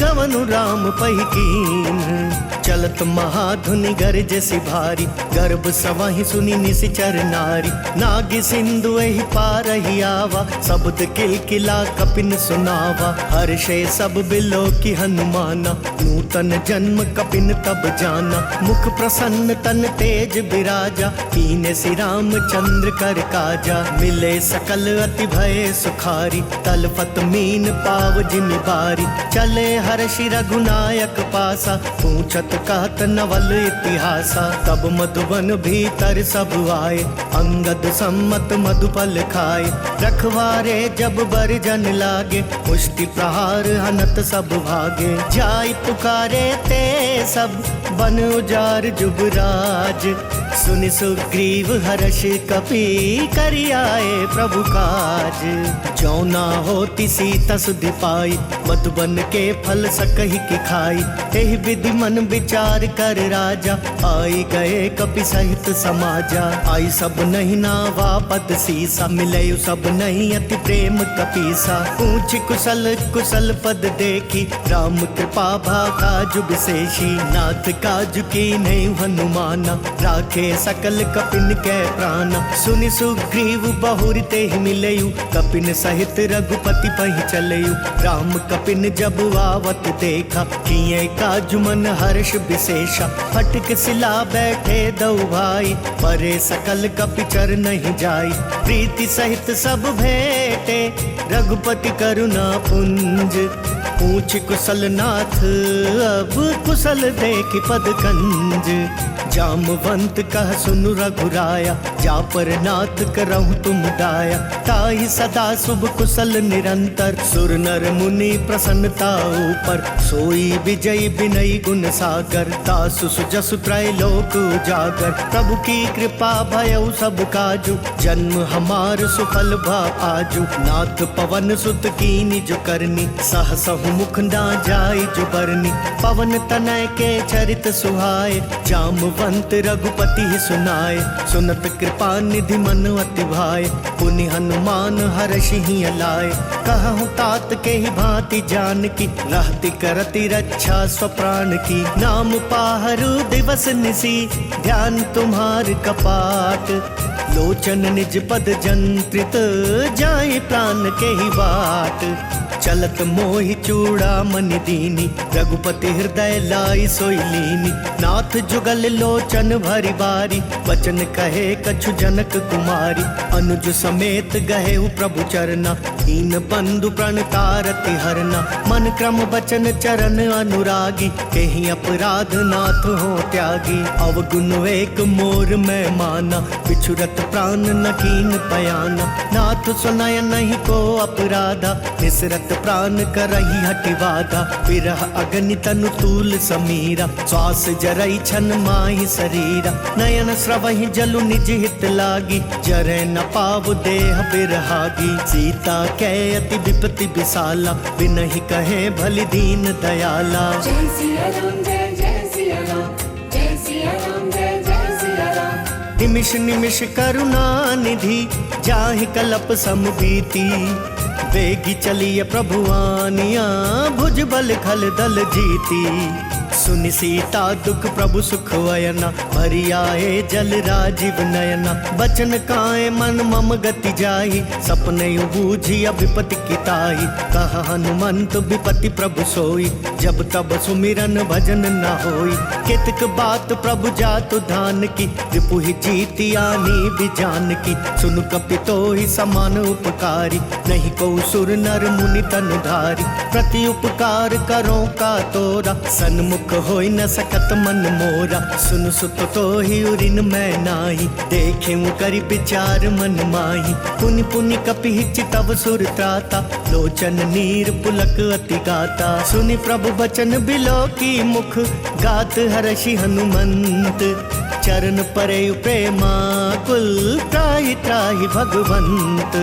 गवनु राम पहिकीन। चलत महाधुनि गरज सिभारी, गर्भ सवाही सुनी निश्चर नारी। नाग सिंधु एहि पार ही आवा, शब्द किलकिला कपिन सुनावा। हर्षे सब बिलो की हनुमाना, नूतन जन्म कपिन तब जाना। मुख प्रसन्न तन तेज बिराजा, कीने श्री राम चंद्र कर काजा। मिले सकल अति भय सुखारी, तलपत मीन पाव जिमि बारी। चले हर्षि रघुनायक पासा, पूछत कहत नवल इतिहासा। तब मधुबन भीतर सब आए, अंगद सम्मत मधुपल खाए। रखवारे जब बरजन लागे, पुष्टि प्रहार हनत सब भागे। जाय पुकारे ते सब, बन उजार जुबराज। सुनि सुग्रीव हर्ष कपि, करि आए प्रभु काज। जो ना होती सीता सुधि पाई, मधुबन के फल सकहि की खाई। एहि विधि मन विचार कर राजा, आई गए कपि सहित समाजा। आई सब नहीं नावा पद सीसा, मिले सब नहीं अति प्रेम कपीसा। पूछ कुशल कुशल पद देखी, राम कृपा भागा जुग विशेषी। नाथ काज की नहीं हनुमाना, राखे सकल कपिन के प्राण। सुनि सुग्रीव बहुरी ते ही मिलयु, कपिन सहित रघुपति पहि चलयु। राम कपिन जब आवत देखा, किए काज मन हर्ष विशेषा। फटक सिला बैठे दो भाई, परे सकल कपि चर नहीं जाई। प्रीति सहित सब भेटे, रघुपति करुणा पुंज। पूछ कुशल नाथ अब, कुशल देख पद कंज। जामवंत कह सुनु रघुराया, जा पर नाथ करहु तुम दाया। ताहि सदा शुभ कुशल निरंतर, सुर नर मुनि प्रसन्नता ऊपर। सोई विजय विनय गुण सागर, तासु सुजसु त्रैलोक उजागर। प्रभु की कृपा भयउ सब काजु, जन्म हमार सुफल भा आजु। नाथ पवन सुत कीनि जो करनी, सहसहु मुख ना जाई जो बरनी। पवन तनय के चरित सुहाए, जामवंत रघुपति ही सुनाए। सुनत कृपा निधि मन अति भाए, पुनि हनुमान हर्षि ही अलाए। कहूँ तात के ही भांति जान की, रहती करती रक्षा स्वप्राण की। नाम पाहरु दिवस निसी, ध्यान तुम्हार कपाट। लोचन निज पद जंत्रित, जाए प्राण के ही बाट। चलत मोहि चूड़ा मनि दीनी, रघुपति हृदय लाई सोई लीनी। नाथ जुगल लोचन भरी बारी, वचन कहे कछु जनक कुमारी। अनुज समेत गहे प्रभु चरना, दीन बंधु प्रणतारति हरना। मन क्रम बचन चरण अनुरागी, केहि अपराध नाथ हो त्यागी। अवगुण एक मोर मैं माना, बिछुरत प्राण न कीन पयाना। नाथ सुनय नहीं को अपराधा, निसरत प्राण करही हटि बाधा। विरह अग्नि तनु तूल समीरा, श्वास जरई छन माहि शरीरा। नयन स्रवहि जलु निज हित लागी, जरै न पाव देह बिरहागी। सीता कै अति विपति विशाला, बिनहि कहे भलि दीन दयाला। जय सिया राम जय जय सिया राम, जय सिया राम जय जय सिया राम। निमिष निमिष करुणा निधि, जाहि कलप समबीती। बेगी चलिए प्रभु आनिया, भुज बल खल दल जीती। सुनि सीता दुख प्रभु सुख वयना, भरी आए जल राजीव नयना। बचन काए मन मम गति जाहि, सपने बूझी विपति किताही। कह हनुमंत विपति प्रभु सोई, जब तब सुमिरन भजन न होई। कितक बात प्रभु जातु धान की, रिपु ही जीती आनी बिजान की। सुनु कपितो ही समान उपकारी, नहीं को सुर नर मुनि तनु धारी। प्रति उपकार करो का तोरा, सन्मुख होई न सकत मन मोरा। सुन सुत तो ही उरिन मैं नाही, देखे करि विचार मन माही। पुनि पुनि कपि चितव सुर त्राता, लोचन नीर पुलक अति गाता। सुनि प्रभु बचन बिलो की मुख, गात हर्षि हनुमंत। चरण परे प्रेमा कुल, त्राहि त्राहि भगवंत।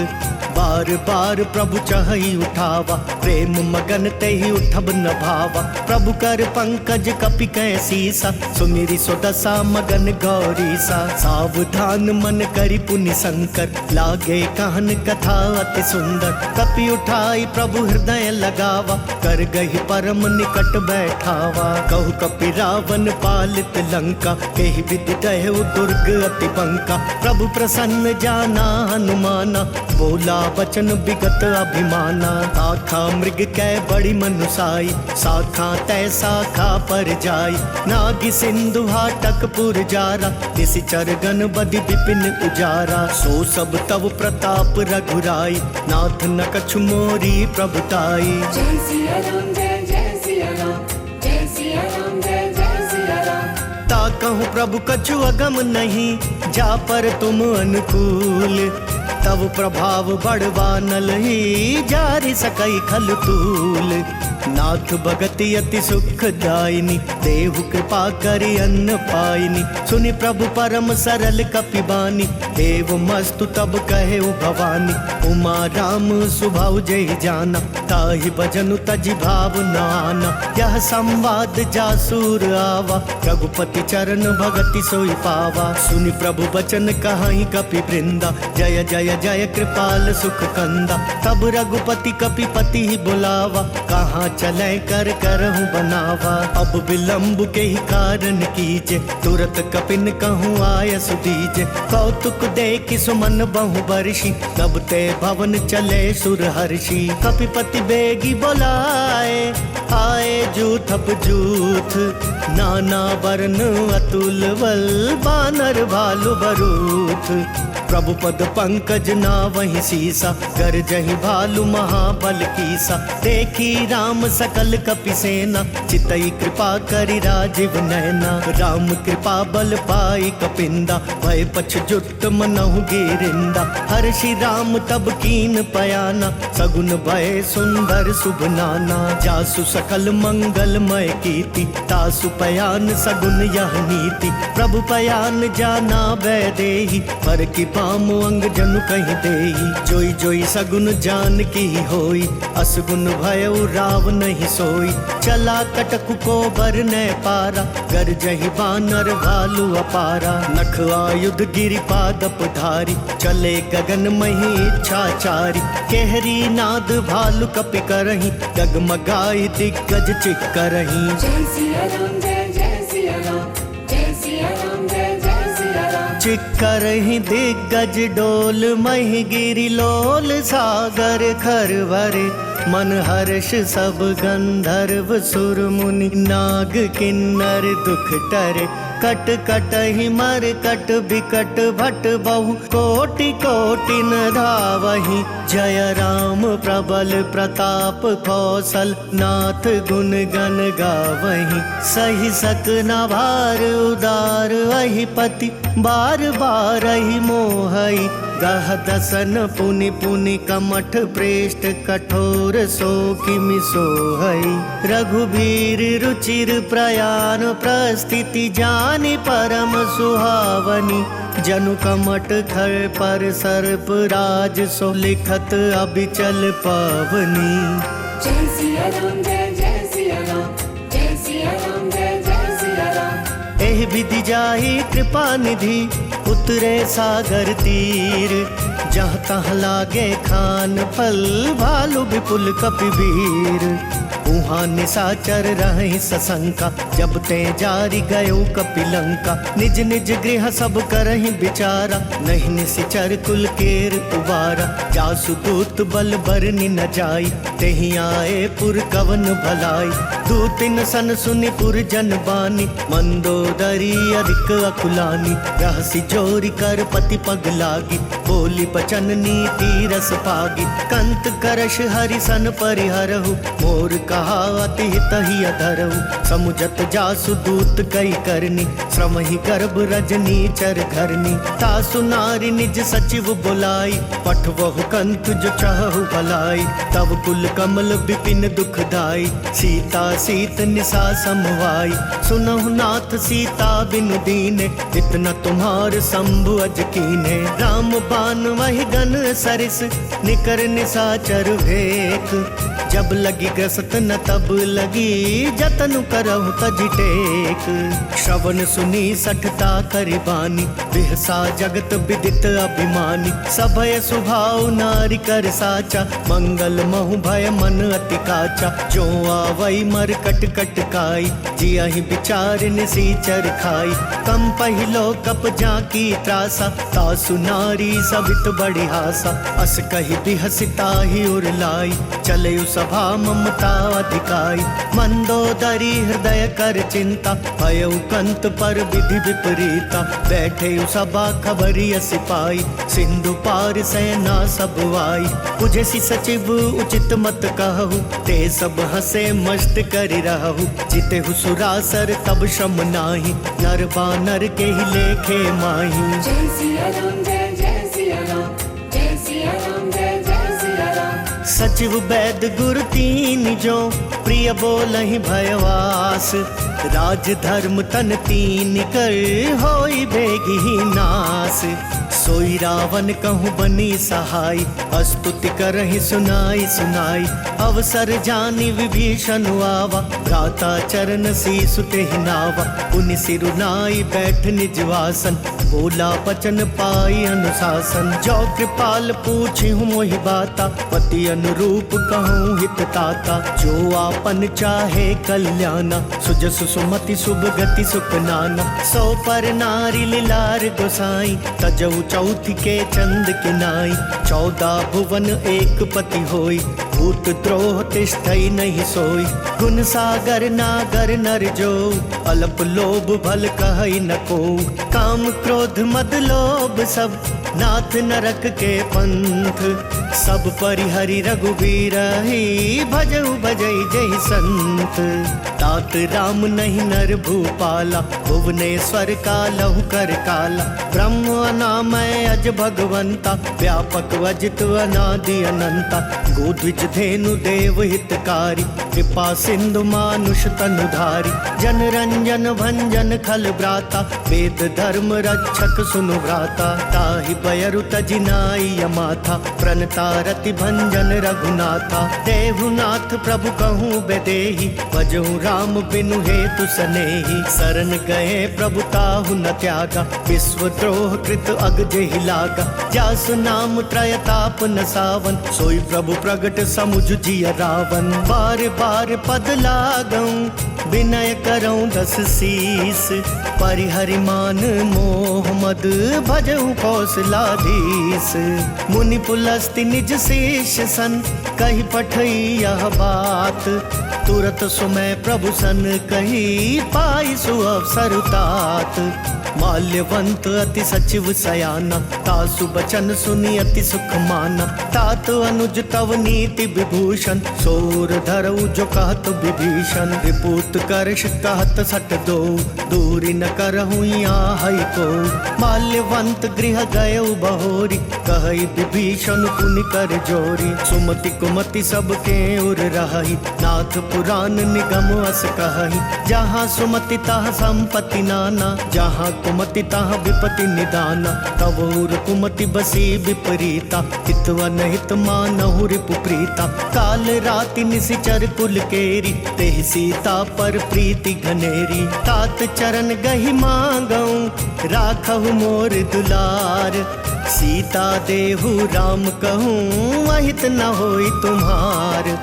बार बार प्रभु चहई उठावा, प्रेम मगन ते ही उठब न भावा। प्रभु कर पंकज कपि कै सीसा, सुमिरी सो दशा मगन गौरी सा। सावधान मन करि पुनि शंकर, लागे कहन कथा अति सुंदर। कपि उठाई प्रभु हृदय लगावा, कर गही परम निकट बैठावा। कहु कपि रावण पालित लंका, केहि विधि दहु दुर्ग अति बंका। प्रभु प्रसन्न जाना हनुमाना, बोला बचन विगत अभिमाना। आखा मृग कै बड़ी मनुसाई, शाखा तय शाखा पर जाई। नागि सिंधु हाटक पुर जारा, निशिचर गण बदि विपिन उजारा। सो सब तव प्रताप रघुराई, नाथ न कछु मोरी प्रभुताई। जय सिया राम जय जय सिया राम, जय सिया राम जय जय सिया राम। ता कहूँ प्रभु कछु अगम नहीं, जा पर तुम अनुकूल। तब प्रभाव बढ़वा नल ही, जारि सकई खल तूल। नाथ भगति अति सुख दायिनी, देहु कृपा करि अन्न पाइनी। सुनि प्रभु परम सरल कपि बानी, देव मस्तु तब कहे भवानी। उमा राम सुभाव जय जाना, ताहि भजनु तजि भाव न आना। यह संवाद जासुर आवा, रघुपति चरण भगति सोई पावा। सुनि प्रभु बचन कहाई कपि वृंदा, जय जय जय कृपाल सुख कंदा। तब रघुपति कपि पति ही बुलावा, कहाँ चले कर करहूँ बनावा। अब विलम्ब के ही कारण कीजे, तुरत कपिन कहूँ आय सुदीजे। कौतुक देख सुमन बहु बरसी, तब ते भवन चले सुर हर्षि। कपिपति बेगी बोलाए, आए जूथप जूथ। नाना वर्ण अतुल बल, बानर भालु बरूथ। प्रभु पद पंकज ना वही सीसा, गरजहि भालु महाबल कीसा। देखी राम सकल कपि सेना, चितई कृपा करि राजीव नैना। राम कृपा बल पाई कपिंदा, भय पछ जुट मनहु गिरिंदा। हर्षि राम तब कीन पयाना, सगुन भय सुंदर शुभ नाना। जासु सकल मंगलमय कीर्ति, तासु पयान सगुन यह नीति। प्रभु पयान जाना वैदेही, पर की पाम अंग जनु कहीं देही। जोई जोई सगुन जान की होई, असगुन भयउ राव नहीं सोई। चला कटकु को बर न पारा, गरजहि बानर भालु अपारा। नख आयुध गिरि पादप धारी, चले गगन मही इच्छाचारी। केहरी नाद भालु कपि करही, डगमगाई दिग्गज चिक करही। जय सिया राम जय जय सिया राम, जय सिया राम जय जय सिया राम। चिक्कर ही दिग्गज डोल, मही गिरि लोल सागर खरवरे। मन हर्ष सब गंधर्व सुर मुनि, नाग किन्नर दुख टरे। कट कट ही मर कट बिकट भट बहु, कोटि कोटि न धावही। जय राम प्रबल प्रताप कौशल, नाथ गुण गण गावही। सही सक न भार उदार वही पति, बार बार ही मोहई। गह दसन पुनि पुनि कमठ प्रेष्ठ, कठोर सो किमि सोहई। रघुबीर रुचिर प्रयाण प्रस्थिति, जानि परम सुहावनी। जनु कमठ खर पर सर्प राज, सो लिखत अबिचल पावनी। जय सिया राम जय जय सिया राम, जय सिया राम जय जय सिया राम। एहि विधि जाहि कृपा निधि, उतरे सागर तीर। जहाँ तहाँ लागे खान फल, भालु विपुल कपिवीर। उहाँ निशाचर रहि सशंका, जब ते जारी गयो कपिलंका। निज निज गृह सब करहि विचारा, नहीं निशिचर कुल केर उबारा। जासु दूत बल बरनि न जाई, तेहि आए पुर कवन भलाई। दूतिन सन सुनि पुर जन बानी, मंदोदरी अधिक अकुलानी। रहसि जोरी कर पति पग लागी, बोली बचन नीति रस पागी। कंत करश हरि सन परिहरहु, मोर कहा अति हित ही अधरहु। समुझत जासु दूत कई करनी, श्रम ही गर्भ रजनी चर घरनी। तासु नारी निज सचिव बुलाई, पठवहु कंत जो चाहु भलाई। तब कुल कमल विपिन दुखदाई, सीता सीत निशा समवाई। सुनहु नाथ सीता बिनु दीने, इतना तुम्हार शंभु अज कीने। राम भगवान वही गन सरिस निकर निसाचर भेक। जब लगी ग्रसत न तब लगी जतन करहु तज टेक। श्रवण सुनी सठता करिबानी बिहसा जगत विदित अभिमानी। सभय स्वभाव नारी कर साचा मंगल महु भय मन अति काचा। जो आवई मर कट कट काई जियहि विचार निसीचर खाई। कम पहिलो कप जाकी त्रासा तासु नारी सबित बड़ी हासा। अस कही बिहसिता ही उरलाई चले सभा ममता अधिकाई। मंदोदरी हृदय कर चिंता भयउ कंत पर विधि विपरीता। बैठे सभा खबरी सिपाही सिंधु पार सेना सब आई। बुझे सचिव उचित मत कहु ते सब हंसे मस्त करि रहु। जिते सुरासर तब श्रम नाही नर बानर के ही लेखे माही। जय सिया राम जय जय सिया राम जय सिया राम जय जय सिया राम। सचिव वैद गुरु तीन जो प्रिय बोलहि भयवास। राज धर्म तन तीन कर होई बेगी ही नास। सोई रावण कहूँ बनी सहाय स्तुति करहि सुनाई सुनाई। अवसर जानी विभीषण आवा भ्राता चरण शीसु तेहि नावा। पुनि सिरु नाई बैठ निज वासन बोला बचन पाई अनुशासन। जो कृपाल पूछी हूँ मोहि बाता पति अनुरूप कहूँ हित ताता। जो आपन चाहे कल्याणा सुजसु सुमति शुभ गति सुख नाना। सो पर नारी लीलार गोसाई तजऊ चौथी के चंद किनाई। 14 भुवन एक पति होई भूत द्रोह तिष्ठई नहीं सोई। गुण सागर नागर नर जो अल्प लोभ भल कहई न को। काम क्रोध मद लोभ सब नाथ नरक के पंथ। सब परिहरि रघुबीर ही भजऊ भजई जय संत। तात राम नहीं नर भूपाला भुवनेश्वर कालहु कर काला। ब्रह्म अनामय अज भगवंता व्यापक वजित अनादि अनंता। गोद्विज धेनु देव हितकारी कृपा सिंधु मानुष तनुधारी। जन रंजन भंजन खल ब्राता वेद धर्म रक्षक सुनु भ्राता। ताहि बयरु तजिनाई यमाथा प्रणता रति भंजन रघुनाथा। देहुनाथ प्रभु कहूँ बेदेहि भजहु राम बिनु हेतु सनेहि। शरण गए प्रभु ताहु न त्यागा विश्व द्रोह कृत अग जेहि लागा। जासु नाम त्रयताप न सावन सोई प्रभु प्रगट समुझ जिय रावण। बार बार पद लागऊं विनय करऊं 10 शीस। परिहरि मान मोह मद भजहु कौशलाधीश। मुनि पुलस्ति निज शेष सन कही पठई यह बात। तुरत सुमय प्रभु सन कही पाई सु अवसर तात। माल्यवंत अति सचिव सयाना तासु बचन सुनी अति सुख माना। तात अनुज तव नीति विभूषण सोर धरऊ जो कहत विभीषण। विपूत करश कहत सट दो दूरी न करहु यहाँ को। माल्यवंत गृह गए बहोरी कहई विभीषण पुनि कर जोरी। सुमति कुमति सबके उर रही नाथ पुराण निगम अस कहई। जहाँ सुमति तहाँ संपत्ति नाना जहाँ कुमति तहाँ विपति निदाना। तवोर कुमति बसी विपरीता हितवा नहित मानहु रिपु प्रीता। काल राति निशिचर कुल केरी तेहि सीता पर प्रीति घनेरी। तात चरण गहि मांगऊं राखहु मोर दुलार। सीता देहु राम कहूँ अहित न होई तुम्हार।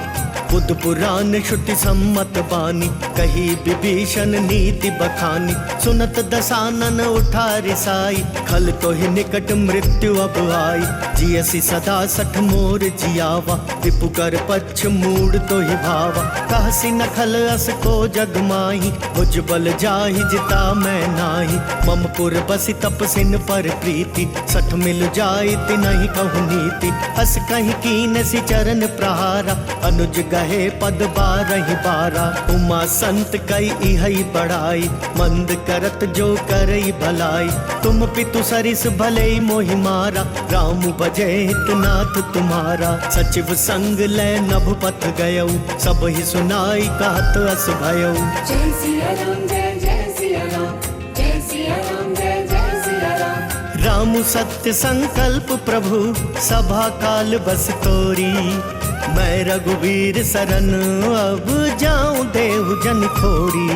बुद्ध पुराण श्रुति सम्मत बानी कही विभीषण नीति बखानी। सुनत दसानन उठा रिसाई खल तो ही निकट मृत्यु अब आई। जियसी सदा सठ मोर जियावा रिपु कर पक्ष मूड तो ही भावा। कहसी न खल अस को जग माही भुज बल जाहि जिता मैं नाही। मम पुर बसी तपसिन पर प्रीति सठ मिल जाई तिनहि कहु नीति। अस कहीं कीन सी चरण प्रहारा अनुज गहे पद 12 उमा संत कई इहई बड़ाई। मंद करत जो करई भलाई तुम पितु सरिस भले मोहि मारा। राम बजे हितनाथ तुम्हारा सचिव संग ले नभ पथ गयऊ। सब ही सुनाई कहत अस भयऊ। जय सिया राम जय जय सिया राम जय सिया राम जय जय सिया राम। राम धर्म सत्य संकल्प प्रभु सभा काल बस तोरी। मैं रघुवीर सरन अब जाऊं देहु जन खोरी।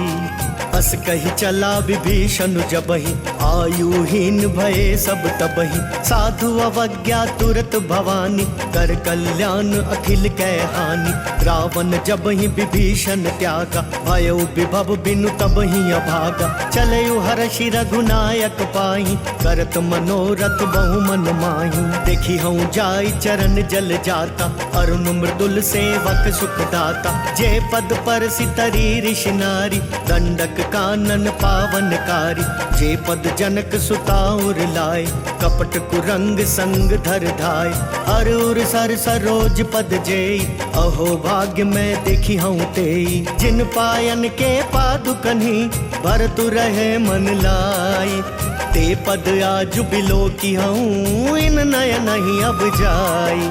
अस कही चला विभीषण जबहि आयुहीन भये सब तबहि। साधु अवज्ञा तुरत भवानी कर कल्याण अखिल कै हानि। रावण जबहि विभीषण त्यागा भयो विभव बिनु तबहि अभागा। चलयु हर्षि रघुनायक पाहि करत मनोरथ बहु मन माहि। देखी हूँ जाई चरण जल जाता अरुण मृदुल सेवक सुख दाता। जे पद पर सितरी ऋषि नारी दंडक कानन पावनकारी। जे पद जनक सुताउर लाए कपट कुरंग संग धर धाय। हर उर सर सरोज पद जेई अहो भाग्य मैं देखी हूँ तेई। जिन पायन के पादुकन्ही भरतु रहे मन लाई। ते पद आज बिलो की हूँ इन नय नहीं अब जाई।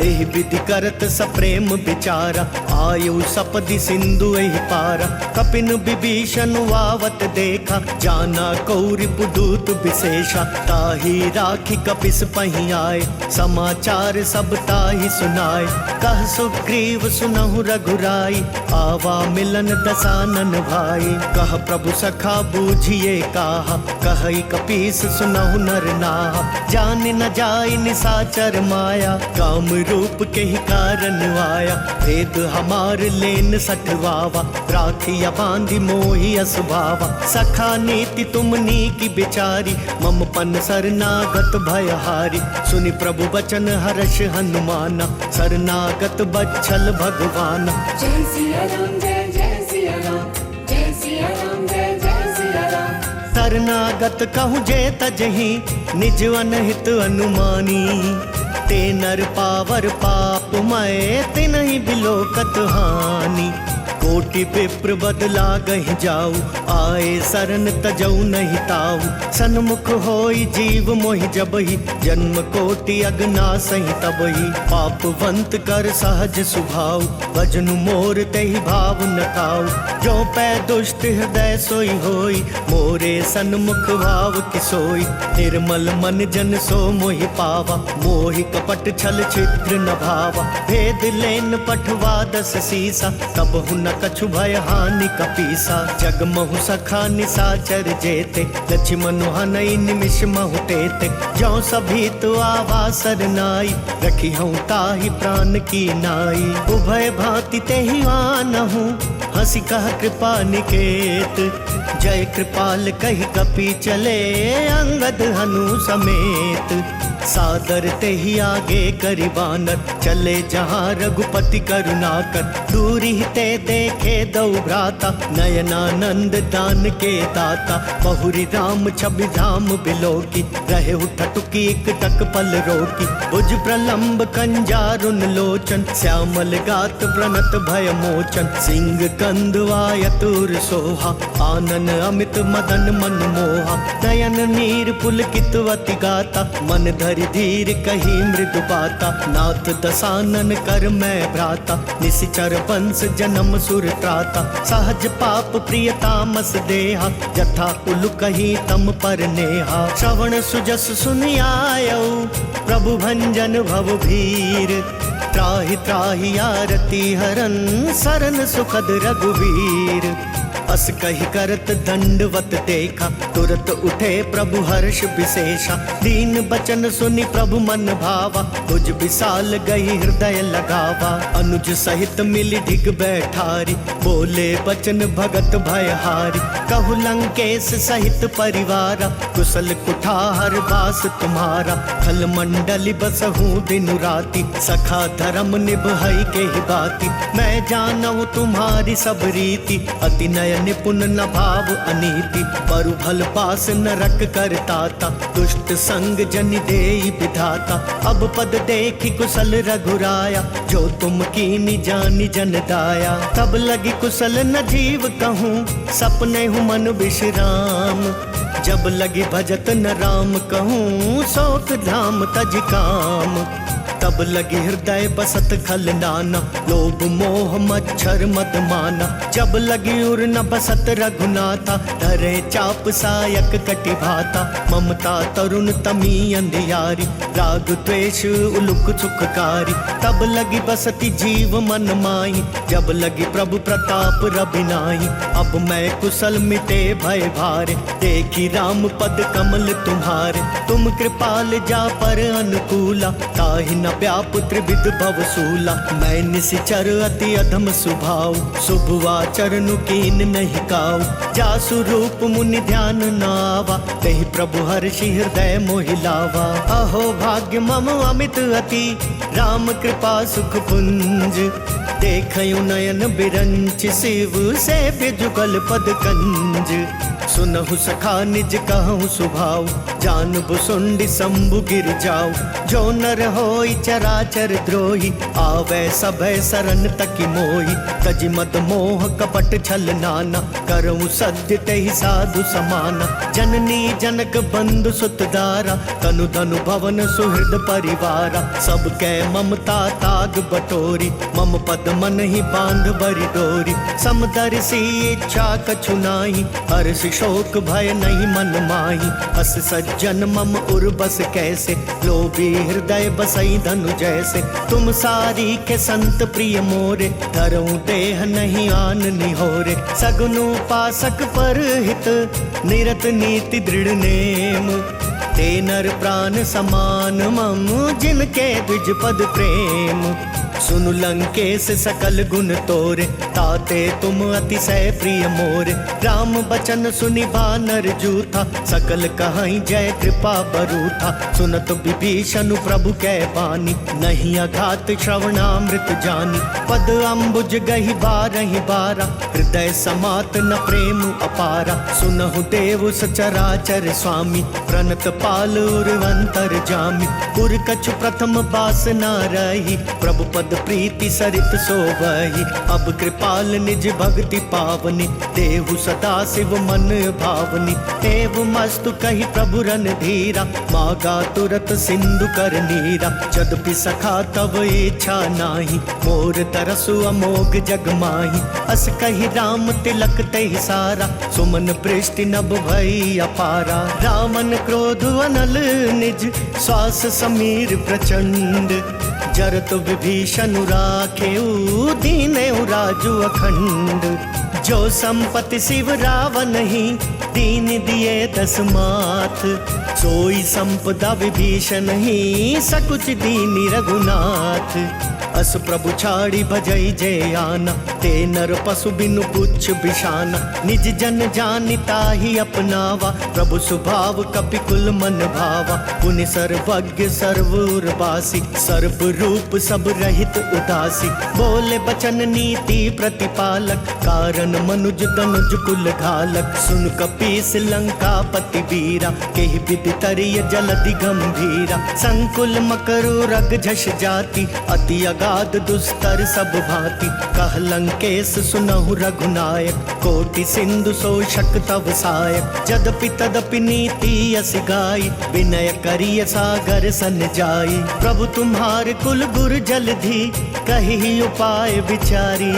एहि विधि करत सप्रेम विचारा आयु सपदि सिंधु एहि पारा। कपिन विभीषण वावत देखा जाना कौरि पुदूत विशेषा। ताहि राखी कपिस पहि आए समाचार सब ताहि सुनाए। कह सुग्रीव सुनहु रघुराई आवा मिलन दसानन भाई। कह प्रभु सखा बूझिए काहा कहई कपीस सुनहु नर नाहा। जान न जाय निसाचर माया काम रूप के ही कारण आया। भेद हमार लेन सठवावा राखिया बांधी मोहि असुभावा। सखा नीति तुमनी की बिचारी मम पन शरणागत भयहारी। सुनि प्रभु वचन हर्ष हनुमाना शरणागत बच्छल भगवाना। जय सिया राम जय जय सिया राम जय सिया राम जय जय सिया राम। शरणागत कहूँ जे तजहि निज अनहित अनुमानी। ते नर पावर पाप मैं तिनहि बिलोकत हानि। कोटि विप्र बदला गहि जाऊ आए शरण तजऊ नहीं ताऊ। सन्मुख होई जीव मोहि जबहि जन्म कोटि अगना सही तबहि। पापवंत कर सहज सुभाऊ भजनु मोर तेहि भाव न खाऊ। जो पै दुष्ट हृदय सोई होई मोरे सन्मुख भाव किसोई। निर्मल मन जन सो मोहि पावा मोहि कपट छल छिद्र न भावा। भेद लेन पठवा दस सीसा तब हुन कछु भय हानि कपीसा। जग महु सखा निसाचर जेते लक्ष्मण हनई निमिष महु तेते। जो सभी तो आवासर नाई रखी हूँ ताहि प्राण की नाई। उभय भांति तेहि आनहु हंसी कह कृपा निकेत। जय कृपाल कही कपि चले अंगद हनु समेत। सादर ते ही आगे करि बानर चले जहाँ रघुपति करुणाकर। दूरी ते देखे दौ भ्राता नयनानंद दान के दाता। बहुरी राम छवि धाम बिलोकी रहे ठटुकी एक टक पल रोकी। भुज प्रलंब कंजारुन लोचन श्यामल गात व्रणत भय मोचन। सिंह कंद वायतुर सोहा आनन अमित मदन मन मोहा। नयन नीर पुलकित वति गाता मन धरि धीर कही मृदु बाता। नाथ दसानन कर मैं भ्राता निशिचर वंश जन्म सुर त्राता। सहज पाप प्रिय तामस देहा जथा उलु कही तम पर नेहा। श्रवण सुजस सुनि आयौ प्रभु भंजन भव भीर। त्राहि त्राहि आरती हरन सरन सुखद रघुवीर। अस कही करत दंडवत देखा तुरत उठे प्रभु हर्ष विशेषा। दीन बचन सुनि प्रभु मन भावा भुज विशाल गई हृदय लगावा। अनुज सहित मिली ढिग बैठारी बोले बचन भगत भयहारी। कहु लंकेश सहित परिवारा कुशल कुठार बास तुम्हारा। खल मंडली बसहु दिन राति सखा धर्म निभई के ही बाती। मैं जानऊ तुम्हारी सब रीति अति नय निपुण न भाव अनीति। परु भल पास नरक करताता दुष्ट संग जन देई विधाता। अब पद देखी कुशल रघुराया जो तुम कीनी जानी जन दाया। तब लगी कुशल न जीव कहूँ सपने हूँ मन विश्राम। जब लगी भजत न राम कहूँ शोक धाम तज काम। तब लगी हृदय बसत खल नाना, लोभ मोह मच्छर मद माना। जब लगी उर न बसत रघुनाथा, धरे चाप सायक कटि भाता। ममता तरुण तमी अंधियारी, राग द्वेष उलुक सुखकारी। तब लगी बसती जीव मन माही, जब लगी प्रभु प्रताप रबिनाही। अब मैं कुशल मिटे भय भारे, देखी राम पद कमल तुम्हारे। तुम कृपाल जा पर अनुकूला, ताहि न व्याप त्रिविध भवसूला। मैं निशिचर अति अधम स्वभाव, शुभ आचरण कीन नहीं काऊ। जासु रूप मुनि ध्यान न आवा, तहि प्रभु हर्षि हृदय मोहि लावा। अहो भाग्य मम अमित अति, राम कृपा सुख पुंज। देखयु नयन बिरंच, शिव सेव्य जुगल पद कंज। सुनहु सखा निज कहूँ सुभाव, जानबु सुंडी शंभु गिर जाऊ। जो नर होई चराचर द्रोही, आवे सभय सरन तकी मोही। तजि मद मोह कपट छल नाना, करऊँ सत्य तेहि साधु समाना। जननी जनक बंधु सुतदारा, तनु धनु भवन सुहृद परिवारा। सब कै ममता ताग बटोरी, मम पद मन ही बांध बरी डोरी। समदर्शी इच्छा कछु नाही, हर्ष शोक भय नहीं मन माही। अस सज्जन मम उर बस कैसे, लोभी हृदय बसई धनु जैसे। तुम सारी के संत प्रिय मोरे, धरऊँ देह नहीं आन निहोरे। सगुन उपासक पर हित, निरत नीति दृढ़ नेम। ते नर प्राण समान मम, जिनके द्विज पद प्रेम। सुनु लंकेश सकल गुण तोरे, ताते तुम अतिशय प्रिय मोरे। राम बचन सुनि बानर जूथा, सकल कहाई जय कृपा बरूथा। सुनत विभीषण प्रभु कै बानी, नहीं अघात श्रवणामृत जानी। पद अम्बुज गहि बारहि बारा, हृदय समात न प्रेम अपारा। सुनहु देव सचराचर स्वामी, प्रणत पाल उर्वंतर जामी। पुर कछु प्रथम बास न रही, प्रभु पद प्रीति सरित सोवही। अब कृपाल निज भक्ति पावनी, देहु सदा शिव मन भावनी। एवं मस्तु कही प्रभु रन धीरा, मागा तुरत सिंधु कर नीरा। यद्यपि सखा तब इच्छा नाही, मोर तरसु अमोघ जग माही। अस कही राम तिलक तहि सारा, सुमन पृष्टि नभ भई अपारा। रामन क्रोध अनल निज, श्वास समीर प्रचंड। जरत विभीषण राखेऊ, दीनेऊ राजु अखंड। जो संपत्ति शिव रावण ही, दीन दिए दस माथ। सोई संपदा विभीषण ही, सकुच दीनी रघुनाथ। अस प्रभु छाड़ी भजई जय आना, ते नर पशु बिनु पुच्छ बिशाना। निज जन जानिता ही अपनावा, प्रभु स्वभाव कपि कुल मन भावा। पुनि सर्वज्ञ सर्वउर्वासी, सर्व रूप सब रहित उदासी। बोले बचन नीति प्रतिपालक, कारण मनुज तनुज कुल घालक। सुन कपीस लंका पति वीरा, केहि विधि तरिय जलधि गंभीरा। संकुल मकरु रग झष जाति, अति अगाध दुस्तर सब भांति। कह लंकेश सुनहु रघुनायक, कोटि सिंधु शोषक तव सायक। जदपि तदपि नीति यस गाई, विनय करिय सागर सन जाई। प्रभु तुम्हारे कुल गुर जलधि, कही उपाय विचारी।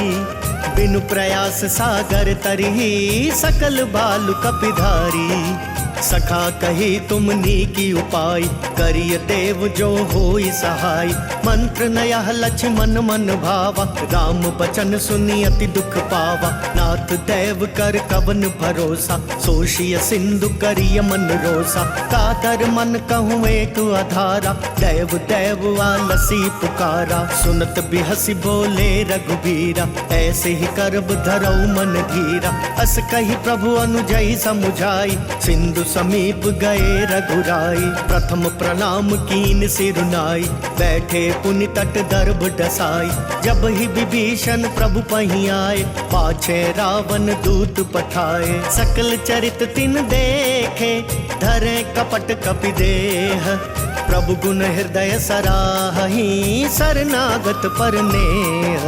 बिनु प्रयास सागर तरही, सकल बालु कपिधारी। सखा कही तुमनी की उपाय, करिय देव जो होई सहाय। मंत्र नयह लक्ष्मण मन भावा, राम बचन सुनी अति दुख पावा। नाथ देव कर कवन भरोसा, सोशिय सिंधु करिय मन रोसा। कातर मन कहूँ एक आधारा, देव देव आलसी पुकारा। सुनत बिहसी बोले रघुबीरा, ऐसे ही करब धरऊ मन धीरा। अस कही प्रभु अनुजई समुझाई, सिंधु समीप गए रघुराई। प्रथम प्रणाम कीन सिरुनाई, बैठे पुनि तट दर्भ डसाई। जब ही विभीषण प्रभु पही आए, पाछे रावण दूत पठाए। सकल चरित तिन देखे, धरे कपट कपि देह। प्रभु गुण हृदय सराही शरणागत पर नेह।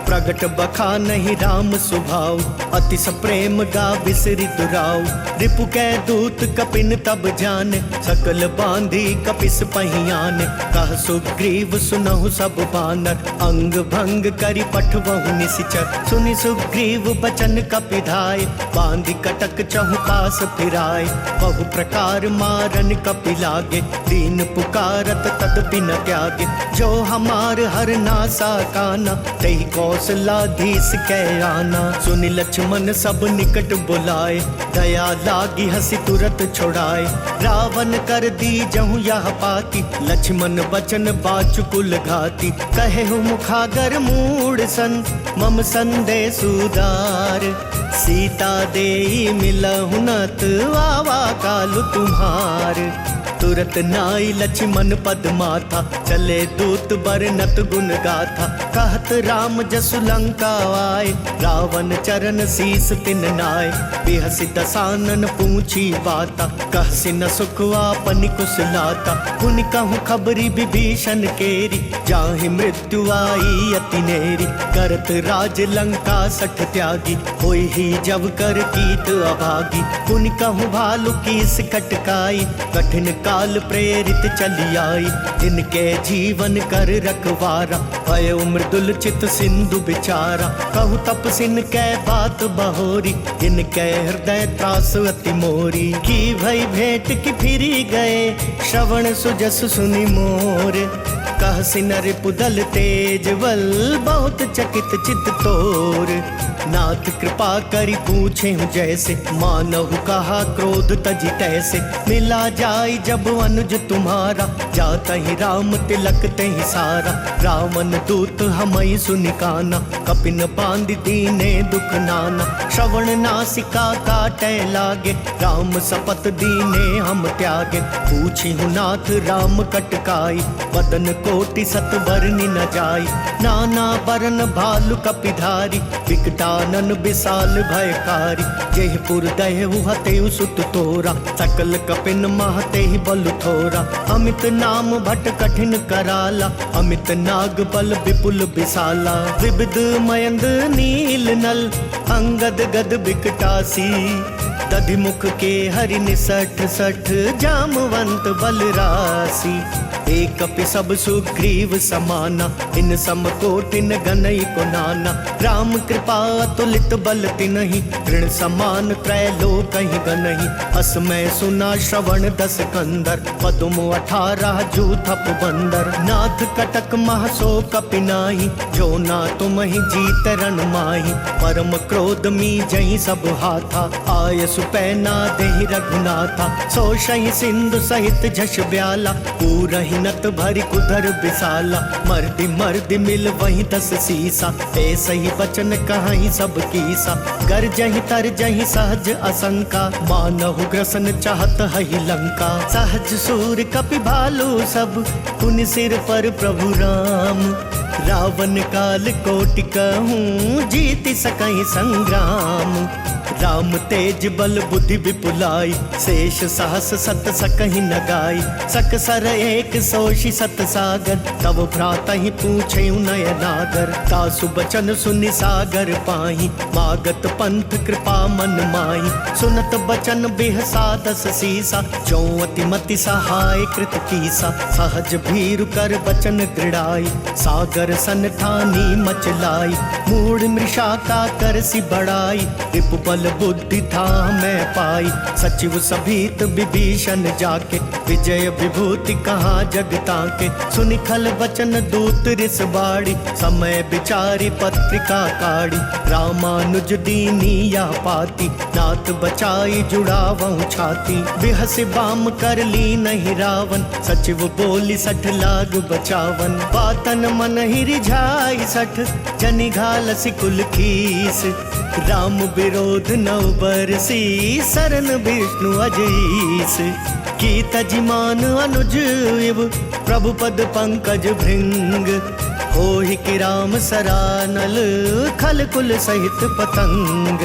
प्रगट बखा नहीं राम स्वभाव अतिश प्रेम गा बिसरि दुराव। रिपु कै दूत कपिन तब जाने सकल बांधी कपिस पहियान। कह सुग्रीव सुनहु सब बानर अंग भंग करि पठवहु निशिचर। सुनि सुग्रीव बचन कपिधाय बांधी कटक चहु पास फिराय। बहु प्रकार मारन कपि लागे दीन पुकारत तदपि न त्यागे। जो हमार हर नासा काना तेहि कौशलाधीश कै आना। सुनि लक्ष्मण सब निकट बुलाए दया लागी हंसी तुरत छुड़ाए। रावण कर दी जहु यह पाती लक्ष्मण बचन बाचुकुल घाती। कहे हूँ मुखागर मूड सन मम संदेश उदार। सीता देई मिलहु नत वावा कालु तुम्हार। तुरत नाई लक्ष्मण पद माथा चले दूत बरनत गुण गाथा। कहत राम जसु लंका आए रावण चरण शीस तिन नाय। बिहसि दसानन पूछी बाता कहसि न सुखवा पनि कुशलाता। पुनि कहूँ खबरी विभीषण केरी जाहि मृत्यु आई अति नेरी। करत राज लंका सठ त्यागी होई ही जब कर कीट अभागी। पुनि कहूँ भालु कीस कटकाई कठिन काल प्रेरित चली आई। जिनके जीवन कर रखवारा भय मृदुल चित सिंधु बिचारा। कहु तपसिन कै बात बहोरी जिनके हृदय त्रास अति मोरी। की भई भेंट की फिरी गए श्रवण सुजस सुनि मोर। कहसि नर पुदल तेज बल बहुत चकित चित तोर। नाथ कृपा करि पूछे हूँ जैसे मानहु कहा क्रोध तजी तैसे। मिला जाय जब अनुज तुम्हारा जाता ही राम तिलक तेहि सारा। रावण दूत हमई सुनिकाना कपिन बांध दीने दुख नाना। श्रवण नासिका काटे लागे राम सपत दीने हम त्यागे। पूछी हूँ नाथ राम कटकाई बदन कोटि सत बरनि न जाई। नाना बरन भालु कपिधारी विकटानन विशाल भयकारी। जेहपुर दहु हतेउ सुत तोरा सकल कपिन महते ही बल थोरा। अमित नाम भट कठिन कराला अमित नाग बल विपुल विशाला। विविध मयंद नील नल अंगद गद विकटासी। दधिमुख के हरि निसठ सठ जामवंत बलरासी। एक कपि सब सुग्रीव समाना इन सम कोटिन गनई को नाना। राम कृपा अतुलित बल तिनहि ऋण समान त्रैलोक कहीं गनहि। अस मैं सुना श्रवण दस कंदर पदुम 18 जूथप बंदर। नाथ कटक महसो कपि नाही जो ना तुम ही जीत रण माही। परम क्रोध मी जही सब हाथा आय सुपैना देहि रघुनाथा। सो शही सिंधु सहित झष ब्याला पूरहि नत भरी कुधर विशाला। मर्दि मर्दि मिल वही 10 सीसा ऐसे ही वचन कहीं सब कीसा। गर जही तर जही सहज असंका मानहु ग्रसन चाहत हहि लंका। सहज सूर कपि भालू सब पुनि सिर पर प्रभु राम। रावण काल कोटि कहूँ जीति सकहि संग्राम। राम तेज बल बुद्धि विपुलाई शेष सहस सत सकहि न गाई। सक सर एक सोषि सत सागर तब भ्राता ही पूछे नय नागर। तासु बचन सुनि सागर पाही मागत पंथ कृपा मन माही। सुनत बचन बिहसा 10 सीसा जो अति मति सहाय कृत कीसा। सहज भीरु कर बचन दृढ़ाई सागर सन ठानी मचलाई। मूढ़ मृषा का कर सी बढ़ाई रिपु बल बुद्धि था मैं पाई। सचिव सभीत विभीषण जाके विजय विभूति कहाँ जगता के। सुनि खल बचन दूत रिस बाड़ी समय विचारी पत्रिका काढ़ी। रामानुज दीनी या पाती नाथ बचाई जुड़ावहु छाती। बिहस बाम कर ली नहीं रावण सचिव बोली 60 लाग बचावन। बातन मन ही रिझाई 60 जनि घाल सिकुल खीस। राम विरोध नव बरसी शरण विष्णु अजईस। की तजिमान अनुज इव प्रभु पद पंकज भृंग। होहि कि राम सरानल खल कुल सहित पतंग।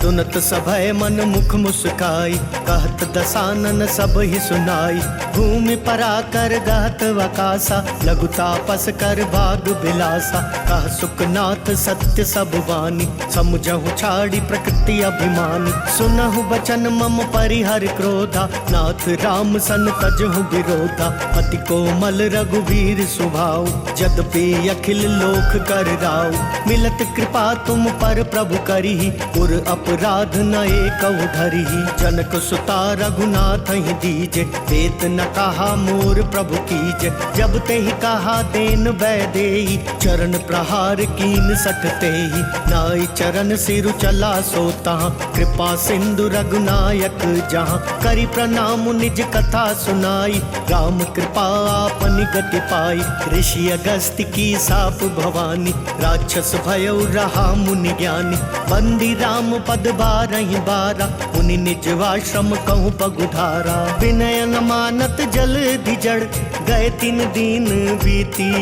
सुनत सभय मन मुख मुस्काई, कहत दसानन सब ही सुनाई। भूमि पराकर गहत वकासा, लघु तापस कर भाग बिलासा। कह सुखनाथ सत्य सब वाणी, समुझहु छाड़ी प्रकृति अभिमानी। सुनहु बचन मम परिहर क्रोधा, नाथ राम सन तजहु विरोधा। अति कोमल रघुवीर सुभाऊ, यद्यपि अखिल लोक कर राऊ। मिलत कृपा तुम पर प्रभु करिहि, उर अपराध न एकउ धरिहि। जनक सुता रघुनाथ ही दीजे, वेत न कहा मोर प्रभु कीजे। जब ते ही कहा देन वैदेही, चरण प्रहार कीन सटतेहि। नाई चरण सिरु चला सोता, कृपा सिंधु रघुनायक जहाँ। करि प्रणाम निज कथा सुनाई, राम कृपा आपनि गति पाई। ऋषि अगस्त्य की साप भवानी, राक्षस भयउ रहा मुनि ज्ञानी। बंदी राम पद बारहि बारा, मुनि निज आश्रम कहूँ पगुधारा। विनय न मानत जल धिजड़, गए 3 दिन बीती।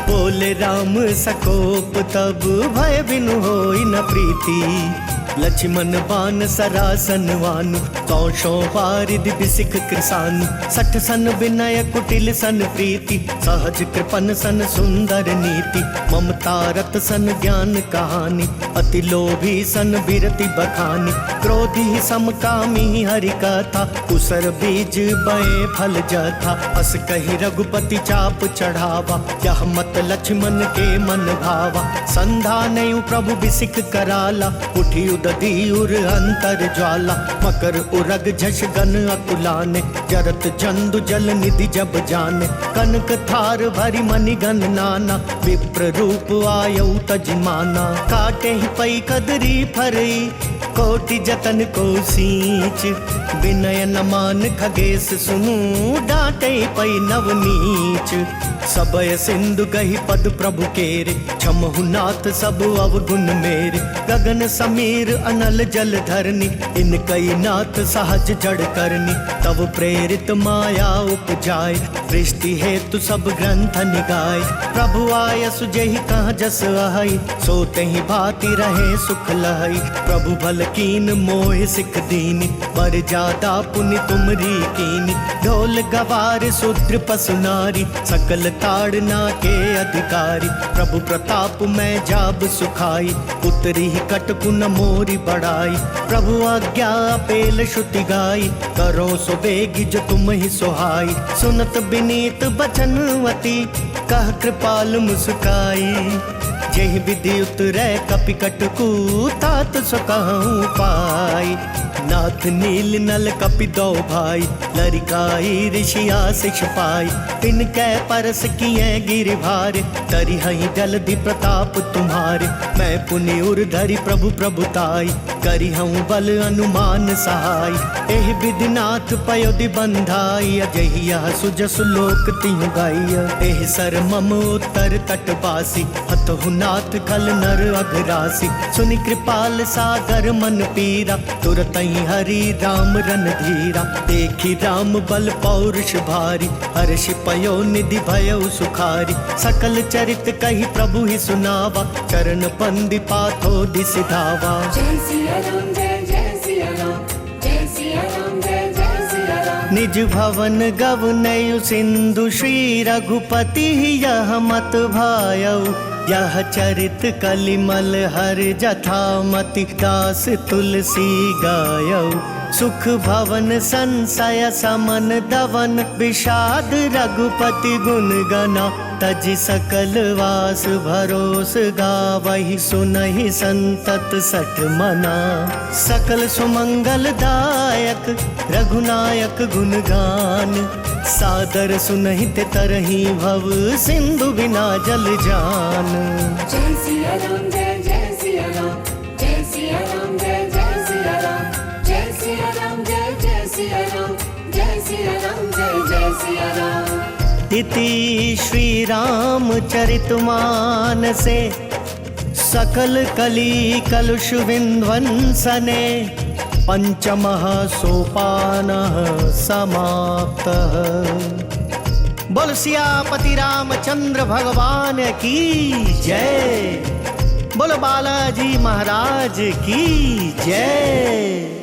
बोले राम सकोप तब, भय बिनु होई न प्रीति। लक्ष्मण बान सरासन वानु, 100 वारिधि बिसिख कृसानु। 60 सन विनय कुटिल सन प्रीति, सहज कृपन सन सुंदर नीति। ममता रत सन ज्ञान कहानी, अति लोभी सन बिरति बखानी। क्रोधी समकामी हरि कथा, उसर बीज बए फल जथा। अस कही रघुपति चाप चढ़ावा, यह मत लक्ष्मण के मन भावा। संधा नयु प्रभु बिसिख कराला, उठी उदधी उर अंतर ज्वाला। मकर उरग झष गन अकुलाने, जरत जंदु जल निधि जब जाने। कनक थार भरी मणिगन नाना, विप्र रूप आयउ तजमाना। काटे ही पई कदरी फरई, कोटि जतन को सींच। विनय न मान खगेश सुनु, डांटे पई नवनीच। सबय सिंधु गही पद प्रभु केरे, क्षमहु नाथ सब अवगुण मेरे। गगन समीर अनल जल धरनी, इन कई नाथ सहज जड़ करनी। तब प्रेरित माया उपजाय, सृष्टि हेतु सब ग्रंथ निगाय। प्रभु आय सुजहि कहाँ जस अहै, सोते ही भांति रहे सुख लहै। प्रभु भल कीन मोह सिख दीनी, बर जादा पुनि तुमरी कीनी। ढोल गवार शूद्र पसु नारी, सकल ताड़ना के अधिकारी। प्रभु प्रताप में जाब सुखाई, उतरी ही कटकु न मोरी बढ़ाई। प्रभु आज्ञा पेल श्रुति गाई, करो सो बेगी जो तुम ही सुहाई। सुनत बिनीत बचनवती, कह कृपाल मुस्काई। जेहि विधि उतरै कपि कटकु, तात सो कहूँ पाई। नाथ नील नल कपि दो भाई, लरिकाई ऋषि आशिष पाई। तिनकै परस किए गिरि भारे, तरि हई जलधि प्रताप तुम्हारे। मैं पुनि उर धरि प्रभु प्रभुताई, करि हूँ बल अनुमान सहाय। एहि विधि नाथ पयोधि बंधाई, अजहि यह सुजसु लोक तिहु गाइय। एहि सर मम उत्तर तटवासी, हतहु नाथ खल नर अघरासी। सुनि कृपाल सागर मन पीरा, तुरत हरि राम रणधीरा। देखी राम बल पौरुष भारी, हर्षि पयो निधि भयउ सुखारी। सकल चरित कही प्रभु ही सुनावा, चरण बंदी पाथो दिसि धावा। जय सिया राम जय जय सिया राम, जय सिया राम जय जय सिया राम। निज भवन गवनयु सिंधु, श्री रघुपति यह मत भायउ। यह चरित कलिमल हर जथा मति, दास तुलसी गायउ। सुख भवन संशय समन दवन, विषाद रघुपति गुण गना। तजि सकल वास भरोस गावहि, सुनहि संतत सठ मना। सकल सुमंगल दायक रघुनायक गुण गान, सादर सुनहित तरहि भव सिंधु बिना जल जान। जय सिया राम जय जय सिया राम, जय सिया राम जय जय सिया राम। जय सिया राम जय जय सिया राम, जय सिया राम जय जय सिया राम। इति श्री राम चरितमानसे, सकल कली कलुष विध्वंसने। पंचमः सोपानः समाप्तः। बोल सियापति रामचंद्र भगवान की जय। बोलो बालाजी महाराज की जय।